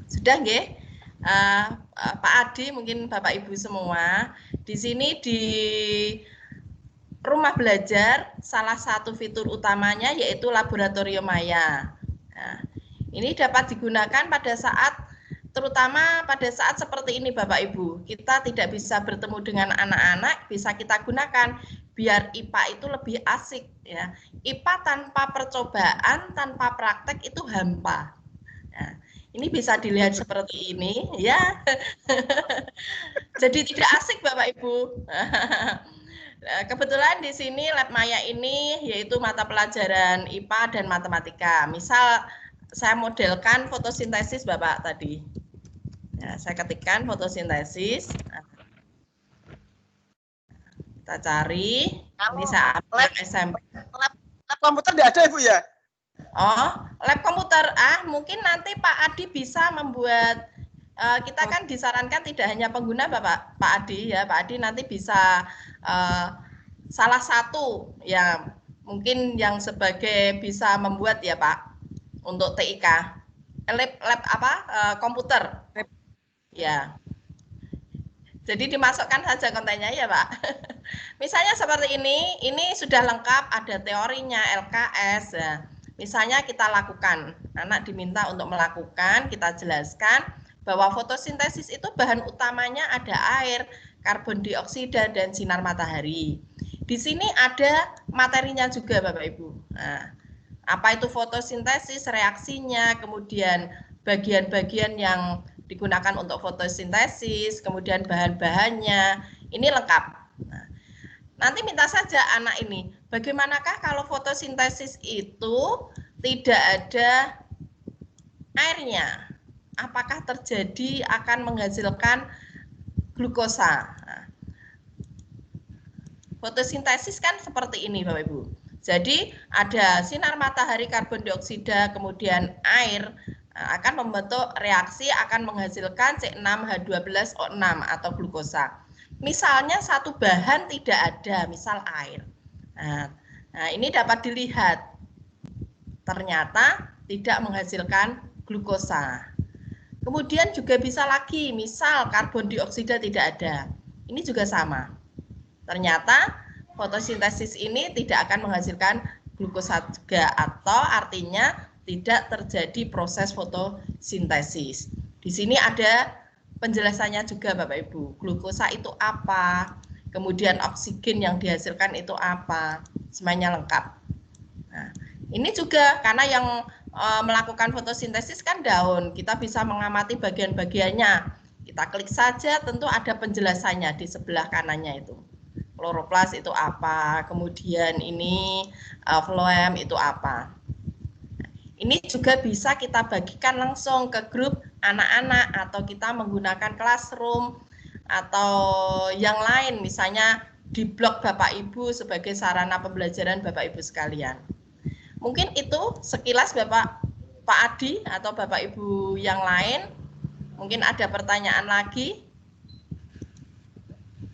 sudah nggih, Pak Adi, mungkin Bapak Ibu semua, di sini di rumah belajar salah satu fitur utamanya yaitu laboratorium Maya. Nah, ini dapat digunakan terutama pada saat seperti ini Bapak Ibu. Kita tidak bisa bertemu dengan anak-anak, bisa kita gunakan biar IPA itu lebih asik ya. IPA tanpa percobaan, tanpa praktek itu hampa. Nah, ini bisa dilihat seperti ini ya. Jadi tidak asik Bapak Ibu. Kebetulan di sini Lab Maya ini yaitu mata pelajaran IPA dan matematika. Misal saya modelkan fotosintesis Bapak tadi. Ya, saya ketikkan fotosintesis. Kita cari. Ini saya ambil SMP. Lab komputer tidak ada Ibu ya? Oh, lab komputer. Mungkin nanti Pak Adi bisa membuat. Kita kan disarankan tidak hanya pengguna Pak Adi ya. Pak Adi nanti bisa salah satu ya mungkin yang sebagai bisa membuat ya Pak untuk TIK. Lab komputer. Ya. Jadi dimasukkan saja kontennya ya Pak. Misalnya seperti ini sudah lengkap, ada teorinya, LKS. Ya. Misalnya kita lakukan, anak diminta untuk melakukan, kita jelaskan, bahwa fotosintesis itu bahan utamanya ada air, karbon dioksida, dan sinar matahari. Di sini ada materinya juga Bapak Ibu. Nah, apa itu fotosintesis, reaksinya, kemudian bagian-bagian yang digunakan untuk fotosintesis, kemudian bahan-bahannya, ini lengkap. Nah, nanti minta saja anak ini, bagaimanakah kalau fotosintesis itu tidak ada airnya? Apakah terjadi akan menghasilkan glukosa? Nah, fotosintesis kan seperti ini Bapak Ibu. Jadi ada sinar matahari, karbon dioksida, kemudian air akan membentuk reaksi akan menghasilkan C6H12O6 atau glukosa. Misalnya satu bahan tidak ada, misal air. Nah, ini dapat dilihat. Ternyata tidak menghasilkan glukosa. Kemudian juga bisa lagi, misal karbon dioksida tidak ada. Ini juga sama. Ternyata fotosintesis ini tidak akan menghasilkan glukosa juga, atau artinya tidak terjadi proses fotosintesis. Di sini ada penjelasannya juga Bapak Ibu. Glukosa itu apa? Kemudian oksigen yang dihasilkan itu apa? Semuanya lengkap. Nah, ini juga karena yang melakukan fotosintesis kan daun, kita bisa mengamati bagian-bagiannya. Kita klik saja, tentu ada penjelasannya di sebelah kanannya itu. Kloroplas itu apa, kemudian ini floem itu apa. Ini juga bisa kita bagikan langsung ke grup anak-anak atau kita menggunakan classroom atau yang lain, misalnya di blog Bapak Ibu sebagai sarana pembelajaran Bapak Ibu sekalian. Mungkin itu sekilas Pak Adi atau Bapak Ibu yang lain. Mungkin ada pertanyaan lagi.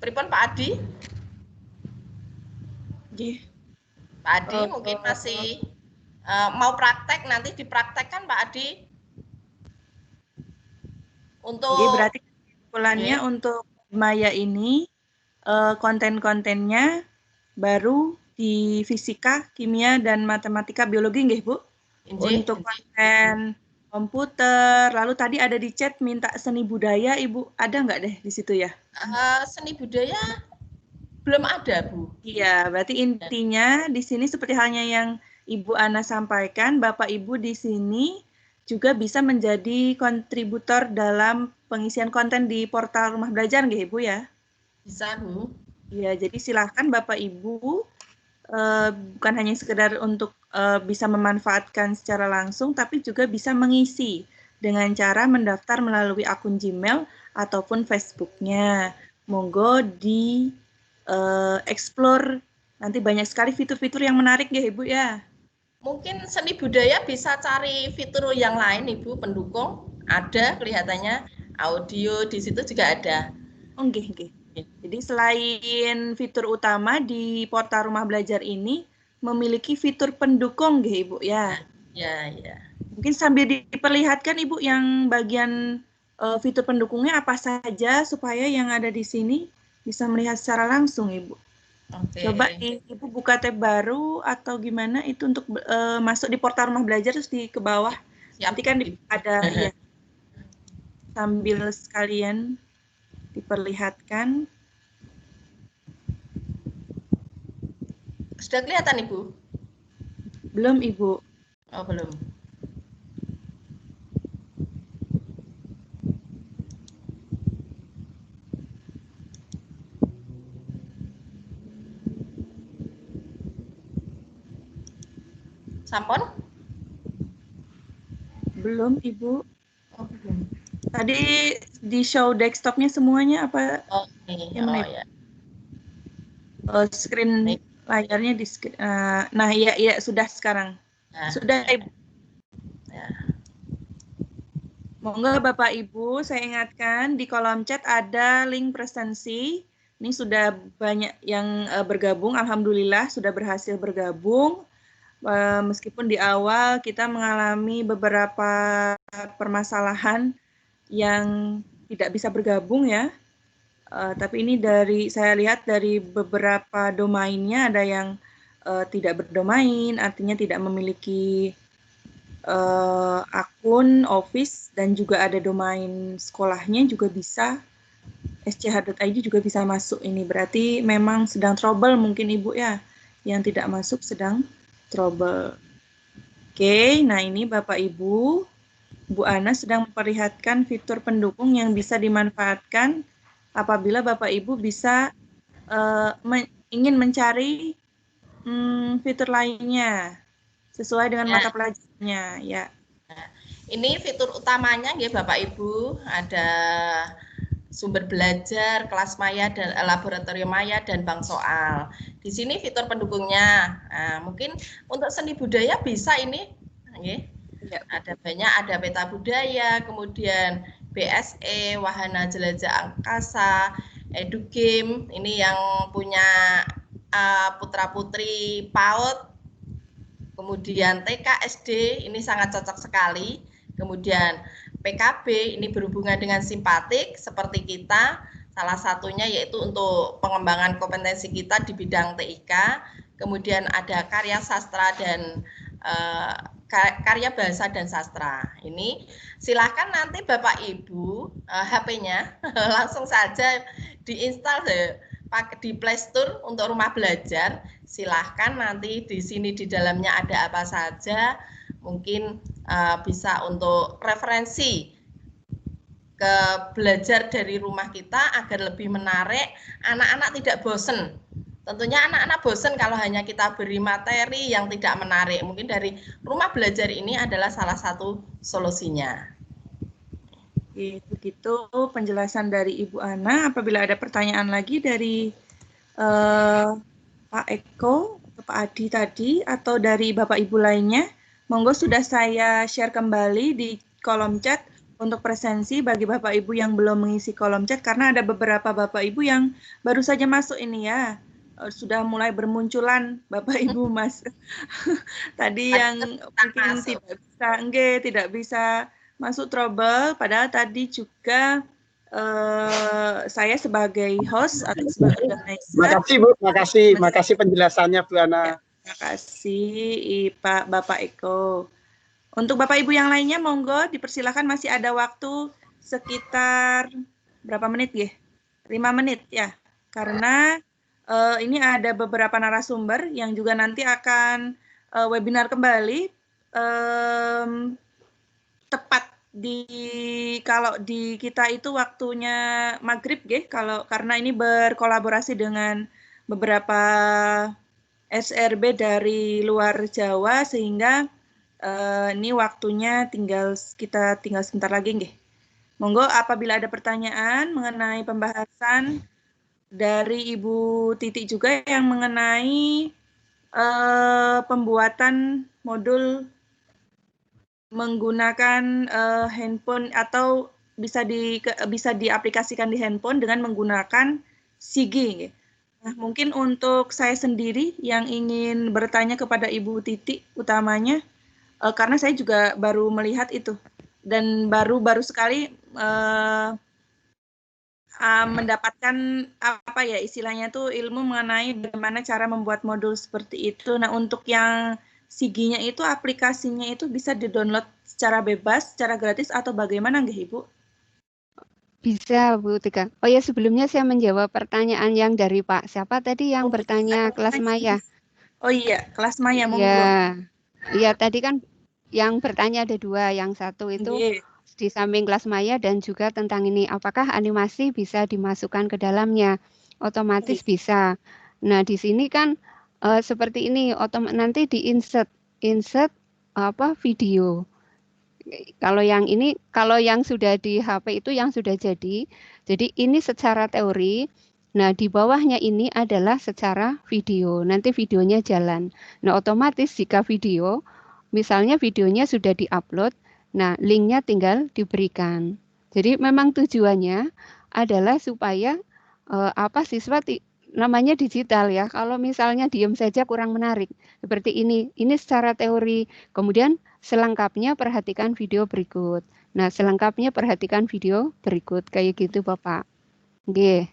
Pripun Pak Adi? Pak Adi mungkin masih mau praktek, nanti dipraktekkan Pak Adi. Untuk berarti kesimpulannya untuk Maya ini konten-kontennya baru di fisika, kimia, dan matematika biologi nggih Bu? Untuk konten komputer, lalu tadi ada di chat minta seni budaya Ibu, ada nggak deh di situ ya? Seni budaya belum ada Bu. Iya, berarti intinya di sini seperti halnya yang Ibu Ana sampaikan, Bapak Ibu di sini juga bisa menjadi kontributor dalam pengisian konten di portal Rumah Belajar nggih Ibu ya? Bisa Bu. Iya, jadi silahkan Bapak Ibu bukan hanya sekedar untuk bisa memanfaatkan secara langsung, tapi juga bisa mengisi dengan cara mendaftar melalui akun Gmail ataupun Facebook-nya. Monggo di explore, nanti banyak sekali fitur-fitur yang menarik ya Ibu ya. Mungkin seni budaya bisa cari fitur yang lain Ibu, pendukung ada kelihatannya, audio di situ juga ada. Nggih. Jadi selain fitur utama di portal Rumah Belajar ini memiliki fitur pendukung nggih Ibu ya. Ya. Mungkin sambil diperlihatkan Ibu yang bagian fitur pendukungnya apa saja supaya yang ada di sini bisa melihat secara langsung Ibu. Oke. Coba Ibu buka tab baru atau gimana itu untuk masuk di portal Rumah Belajar terus ke bawah. Siap. Nanti kan ada ya. Sambil sekalian diperlihatkan. Sudah kelihatan Ibu? Belum Ibu. Oh belum. Sampun? Belum Ibu. Oh belum. Tadi di show desktopnya semuanya apa? Oh ya. Screen layarnya di nah iya sudah sekarang. Sudah Ibu. Ya. Monggo Bapak Ibu, saya ingatkan di kolom chat ada link presensi. Ini sudah banyak yang bergabung, alhamdulillah sudah berhasil bergabung. Meskipun di awal kita mengalami beberapa permasalahan yang tidak bisa bergabung ya. Tapi ini saya lihat dari beberapa domainnya ada yang tidak berdomain, artinya tidak memiliki akun Office dan juga ada domain sekolahnya juga bisa. SCH.id juga bisa masuk ini. Berarti memang sedang trouble mungkin Ibu ya. Yang tidak masuk sedang trouble. Oke, nah ini Bapak Ibu. Bu Ana sedang memperlihatkan fitur pendukung yang bisa dimanfaatkan apabila Bapak Ibu bisa ingin mencari fitur lainnya sesuai dengan mata pelajarannya ya. Nah, ini fitur utamanya ya Bapak Ibu, ada sumber belajar, kelas maya dan laboratorium maya dan bank soal. Di sini fitur pendukungnya. Nah, mungkin untuk seni budaya bisa ini, ya. Ada banyak, ada peta budaya, kemudian BSE, Wahana Jelajah Angkasa, EduGame, ini yang punya putra-putri PAUD, kemudian TK, SD, ini sangat cocok sekali. Kemudian PKB, ini berhubungan dengan simpatik seperti kita, salah satunya yaitu untuk pengembangan kompetensi kita di bidang TIK. Kemudian ada karya sastra dan karya bahasa dan sastra. Ini silakan nanti Bapak Ibu HP-nya langsung saja diinstal di Play Store untuk rumah belajar. Silahkan nanti di sini di dalamnya ada apa saja, mungkin bisa untuk referensi ke belajar dari rumah kita agar lebih menarik, anak-anak tidak bosen. Tentunya anak-anak bosen kalau hanya kita beri materi yang tidak menarik. Mungkin dari rumah belajar ini adalah salah satu solusinya. Begitu penjelasan dari Ibu Ana. Apabila ada pertanyaan lagi dari Pak Eko, Pak Adi tadi, atau dari Bapak Ibu lainnya, monggo sudah saya share kembali di kolom chat untuk presensi bagi Bapak Ibu yang belum mengisi kolom chat, karena ada beberapa Bapak Ibu yang baru saja masuk ini ya. Sudah mulai bermunculan Bapak Ibu Mas. Tadi yang mungkin tidak bisa masuk trouble, padahal tadi juga saya sebagai host atau sebagai organizer. Makasih Bu, makasih penjelasannya Bu Ana. Ya, terima kasih Pak Bapak Eko. Untuk Bapak Ibu yang lainnya monggo dipersilakan, masih ada waktu sekitar berapa menit ya? 5 menit ya. Karena ini ada beberapa narasumber yang juga nanti akan webinar kembali tepat kalau di kita itu waktunya maghrib ya, karena ini berkolaborasi dengan beberapa SRB dari luar Jawa, sehingga ini waktunya kita tinggal sebentar lagi nggih. Monggo apabila ada pertanyaan mengenai pembahasan dari Ibu Titi juga yang mengenai pembuatan modul menggunakan handphone atau bisa diaplikasikan di handphone dengan menggunakan Sigi. Nah, mungkin untuk saya sendiri yang ingin bertanya kepada Ibu Titi utamanya, karena saya juga baru melihat itu dan baru sekali mendapatkan apa ya istilahnya tuh ilmu mengenai bagaimana cara membuat modul seperti itu. Nah, untuk yang Sigi-nya itu aplikasinya itu bisa di-download secara bebas, secara gratis atau bagaimana nggih Ibu? Bisa Bu Tika. Oh ya, sebelumnya saya menjawab pertanyaan yang dari Pak siapa tadi yang bertanya kelas maya. Oh iya, kelas maya monggo. Iya, tadi kan yang bertanya ada dua, yang satu itu di samping kelas maya dan juga tentang ini apakah animasi bisa dimasukkan ke dalamnya. Otomatis bisa. Nah, di sini kan seperti ini, nanti di-insert video. Kalau yang ini, kalau yang sudah di HP itu yang sudah jadi ini secara teori. Nah, di bawahnya ini adalah secara video. Nanti videonya jalan. Nah, otomatis jika video, misalnya videonya sudah di-upload, nah linknya tinggal diberikan. Jadi memang tujuannya adalah supaya siswa namanya digital ya. Kalau misalnya diam saja kurang menarik. Seperti ini secara teori. Kemudian selengkapnya perhatikan video berikut. Nah, selengkapnya perhatikan video berikut kayak gitu, Bapak. Nggih.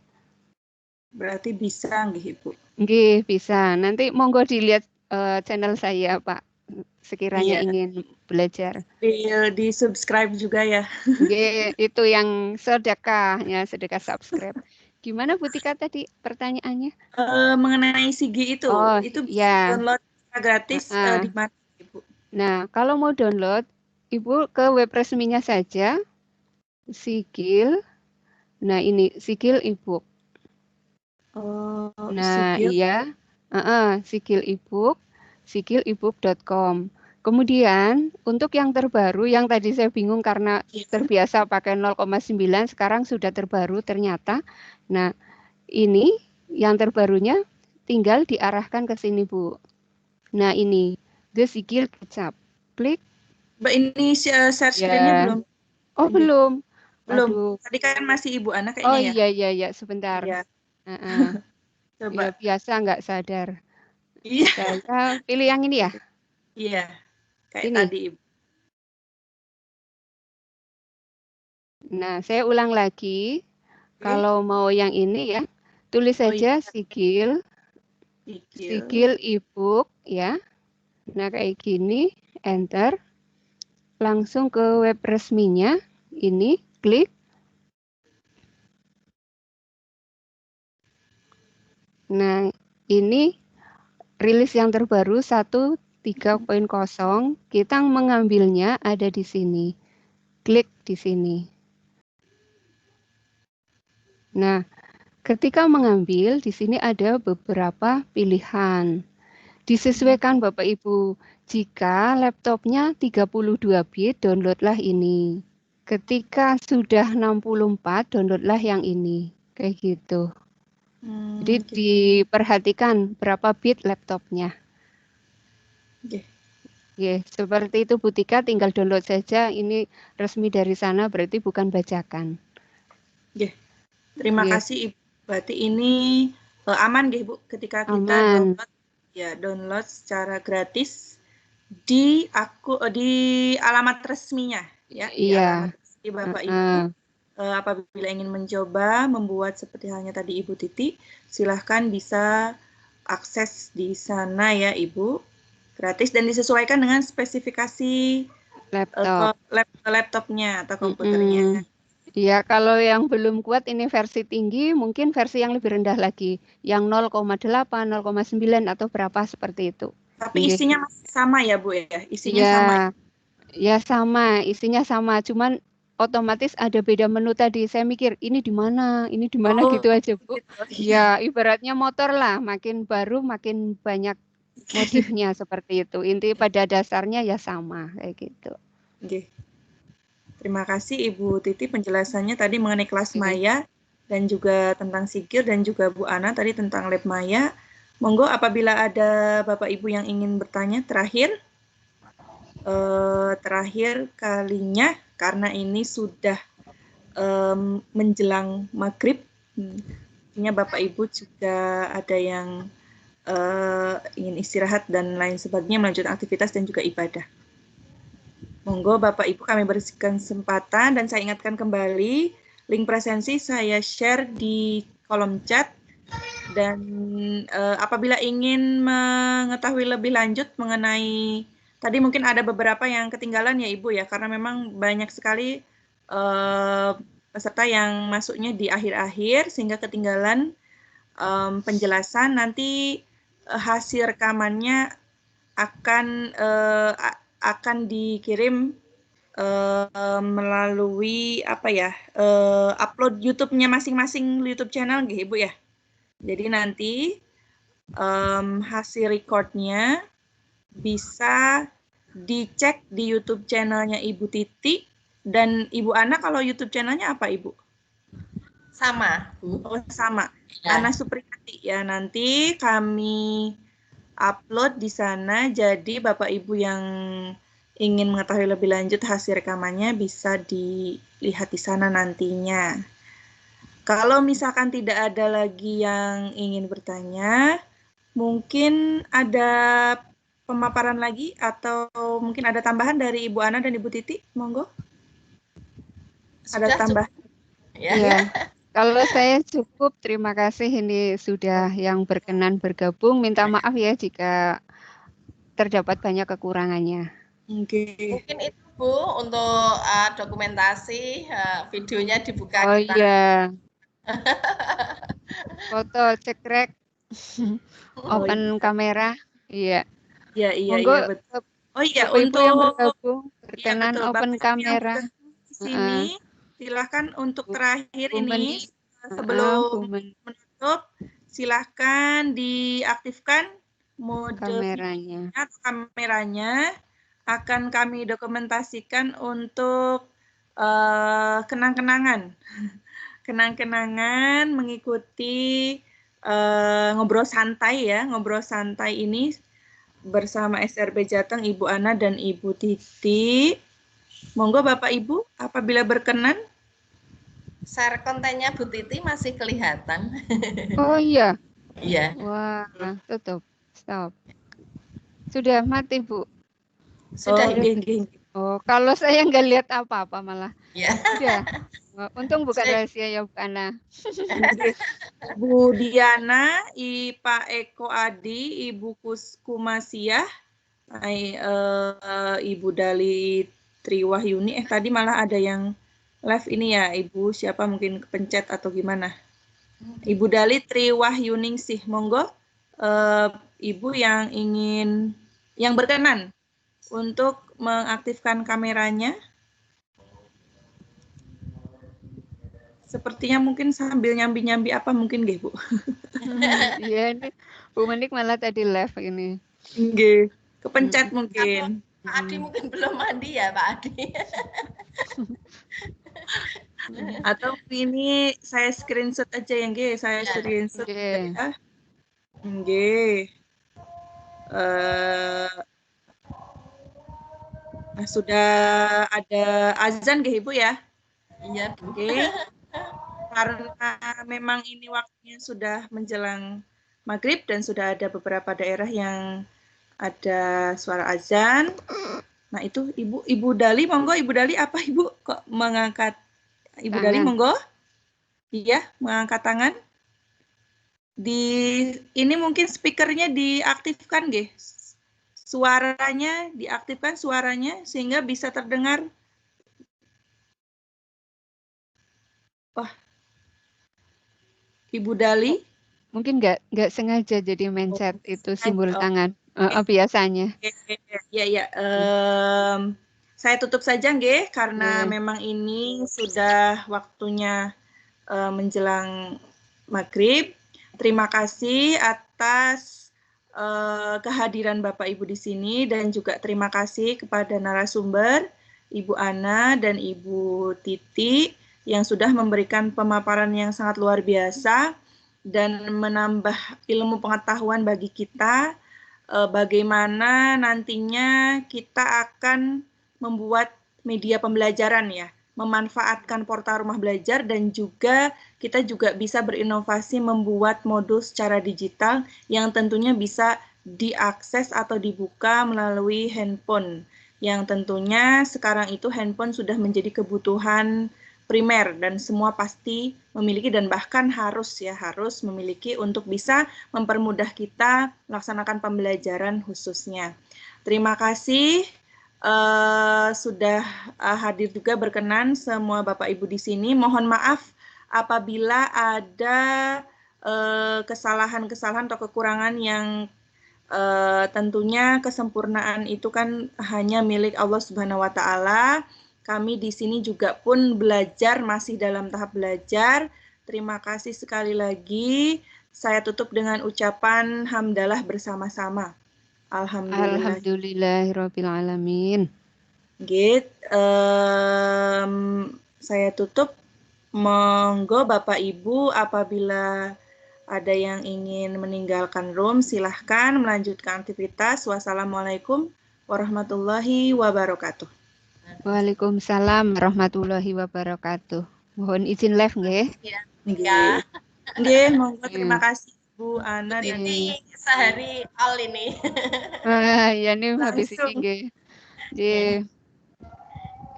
Berarti bisa nggih, Ibu? Nggih, bisa. Nanti monggo dilihat channel saya, Pak. sekiranya Iya. ingin belajar. Di subscribe juga ya. Itu yang sedekah ya, sedekah subscribe. Gimana Bu Tika tadi pertanyaannya? Mengenai Sigi itu bisa ya. download gratis di mana Ibu? Nah, kalau mau download, Ibu ke web resminya saja, Sigil. Nah, ini Sigil ebook. Nah, Sigil. iya, Sigil ebook, sigilebook.com. Kemudian untuk yang terbaru, yang tadi saya bingung karena terbiasa pakai 0,9, sekarang sudah terbaru ternyata. Nah, ini yang terbarunya tinggal diarahkan ke sini, Bu. Nah, ini The Sigil Kecap. Klik. Mbak, ini share screen-nya belum? Oh, belum. Belum. Aduh. Tadi kan masih Ibu Ana kayaknya ya. Oh iya, sebentar. Iya. Coba. Ya, biasa nggak sadar. Iya. Saya pilih yang ini ya. Iya. Kayak ini. tadi Ibu. Nah, saya ulang lagi. Kalau mau yang ini ya, tulis saja Sigil. Sigil ebook ya. Nah, kayak gini, enter. Langsung ke web resminya. Ini, klik. Nah, ini rilis yang terbaru 1.3.0. Kita mengambilnya ada di sini. Klik di sini. Nah, ketika mengambil, di sini ada beberapa pilihan. Disesuaikan Bapak Ibu. Jika laptopnya 32 bit, downloadlah ini. Ketika sudah 64, downloadlah yang ini. Kayak gitu. Jadi diperhatikan berapa bit laptopnya. Seperti itu Bu Tika, tinggal download saja. Ini resmi dari sana, berarti bukan bajakan. Terima kasih Ibu. Berarti ini aman nggih Bu ketika kita download secara gratis di alamat resminya ya. Iya. Di Bapak Ibu. Apabila ingin mencoba membuat seperti halnya tadi Ibu Titi, silahkan bisa akses di sana ya Ibu, gratis dan disesuaikan dengan spesifikasi laptopnya atau komputernya. Iya, kalau yang belum kuat ini versi tinggi, mungkin versi yang lebih rendah lagi, yang 0,8, 0,9 atau berapa seperti itu. Tapi isinya masih sama ya Bu ya? Isinya ya, sama. Ya sama, isinya sama, cuman otomatis ada beda menu tadi. Saya mikir ini di mana gitu aja Bu. Ya ibaratnya motor lah, makin baru makin banyak modifnya seperti itu. Inti pada dasarnya ya sama kayak gitu. Terima kasih Ibu Titi penjelasannya tadi mengenai kelas Maya dan juga tentang Sigil dan juga Bu Ana tadi tentang Lab Maya. Monggo apabila ada Bapak Ibu yang ingin bertanya terakhir kalinya karena ini sudah menjelang maghrib, artinya Bapak Ibu juga ada yang ingin istirahat dan lain sebagainya, melanjutkan aktivitas dan juga ibadah. Monggo Bapak Ibu kami berikan kesempatan dan saya ingatkan kembali link presensi saya share di kolom chat dan apabila ingin mengetahui lebih lanjut mengenai tadi mungkin ada beberapa yang ketinggalan ya Ibu ya karena memang banyak sekali peserta yang masuknya di akhir-akhir sehingga ketinggalan penjelasan. Nanti hasil rekamannya akan dikirim melalui upload YouTube-nya masing-masing YouTube channel gitu Ibu ya. Jadi nanti hasil recordnya bisa dicek di YouTube channelnya Ibu Titi dan Ibu Ana. Kalau YouTube channelnya apa Ibu? Sama Bu. Oh sama. Ya. Ana Supriyati ya. Nanti kami upload di sana. Jadi Bapak Ibu yang ingin mengetahui lebih lanjut hasil rekamannya bisa dilihat di sana nantinya. Kalau misalkan tidak ada lagi yang ingin bertanya, mungkin ada pemaparan lagi atau mungkin ada tambahan dari Ibu Ana dan Ibu Titi, monggo. Ada tambahan? Ya. Kalau saya cukup, terima kasih ini sudah yang berkenan bergabung. Minta maaf ya jika terdapat banyak kekurangannya. Mungkin itu Bu untuk dokumentasi videonya dibuka Oh kita. iya. Foto cekrek. Open kamera. Iya. Iya, Monggo, iya betul. Oh iya, Bapak Ibu untuk yang bergabung iya berkenan betul, open Bapak Ibu yang kamera. bergabung di sini, silahkan untuk terakhir Bu ini Meni, sebelum Bu Meni, menutup, silahkan diaktifkan mode kameranya. atau kameranya. Akan kami dokumentasikan untuk kenang-kenangan, kenang-kenangan mengikuti ngobrol santai ya, ngobrol santai ini bersama SRB Jateng, Ibu Ana dan Ibu Titi. Monggo Bapak Ibu, apabila berkenan. Share kontennya Bu Titi masih kelihatan. Oh iya. Iya. Wah, tutup. Stop. Sudah mati, Bu. Sudah. Oh, kalau saya nggak lihat apa-apa malah. Ya. Sudah. Untung bukan rahasia ya, Bu Ana. Bu Diana, Pak Eko Adi, Ibu Kumasiyah, Ibu Dali Triwahyuni. Tadi malah ada yang live ini ya, Ibu siapa mungkin kepencet atau gimana? Ibu Dali Triwahyuningsih, monggo Ibu yang berkenan untuk mengaktifkan kameranya. Sepertinya mungkin sambil nyambi-nyambi apa mungkin nggih, Bu? Iya, ini Bu Menik malah tadi live ini. Nggih, kepencet mungkin. Pak Adi mungkin belum mandi ya, Pak Adi. Atau ini saya screenshot aja ya, nggih, saya screenshot ya. Nggih. Nah, sudah ada azan nggih Ibu ya? Iya, Bu. Oke. Karena memang ini waktunya sudah menjelang maghrib dan sudah ada beberapa daerah yang ada suara azan. Nah, itu Ibu Dali, monggo Ibu Dali, apa Ibu kok mengangkat Ibu tangan. Dali monggo. Iya, mengangkat tangan. Ini mungkin speakernya diaktifkan nggih. Suaranya diaktifkan suaranya sehingga bisa terdengar. Wah, Ibu Dali mungkin nggak sengaja jadi mencet itu simbol tangan biasanya. Ya. Saya tutup saja nggih karena memang ini sudah waktunya menjelang maghrib. Terima kasih atas kehadiran Bapak Ibu di sini dan juga terima kasih kepada narasumber Ibu Ana dan Ibu Titi yang sudah memberikan pemaparan yang sangat luar biasa dan menambah ilmu pengetahuan bagi kita bagaimana nantinya kita akan membuat media pembelajaran ya, memanfaatkan portal rumah belajar dan juga kita juga bisa berinovasi membuat modul secara digital yang tentunya bisa diakses atau dibuka melalui handphone yang tentunya sekarang itu handphone sudah menjadi kebutuhan primer dan semua pasti memiliki dan bahkan harus memiliki untuk bisa mempermudah kita melaksanakan pembelajaran khususnya. Terima kasih sudah hadir juga berkenan semua Bapak Ibu di sini. Mohon maaf apabila ada kesalahan-kesalahan atau kekurangan yang tentunya kesempurnaan itu kan hanya milik Allah Subhanahu wa taala. Kami di sini juga pun belajar, masih dalam tahap belajar. Terima kasih sekali lagi. Saya tutup dengan ucapan hamdalah bersama-sama. Alhamdulillahirabbil alamin. Saya tutup. Monggo Bapak Ibu apabila ada yang ingin meninggalkan room, silahkan melanjutkan aktivitas. Wassalamualaikum warahmatullahi wabarakatuh. Waalaikumsalam warahmatullahi wabarakatuh. Mohon izin live nggih. Nggih, monggo terima kasih Bu Ana dan ini sehari all ini. Ya nih habis ini nggih.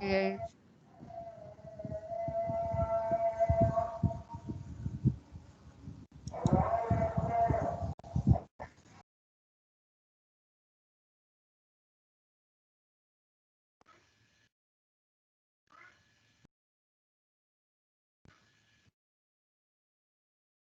Nggih.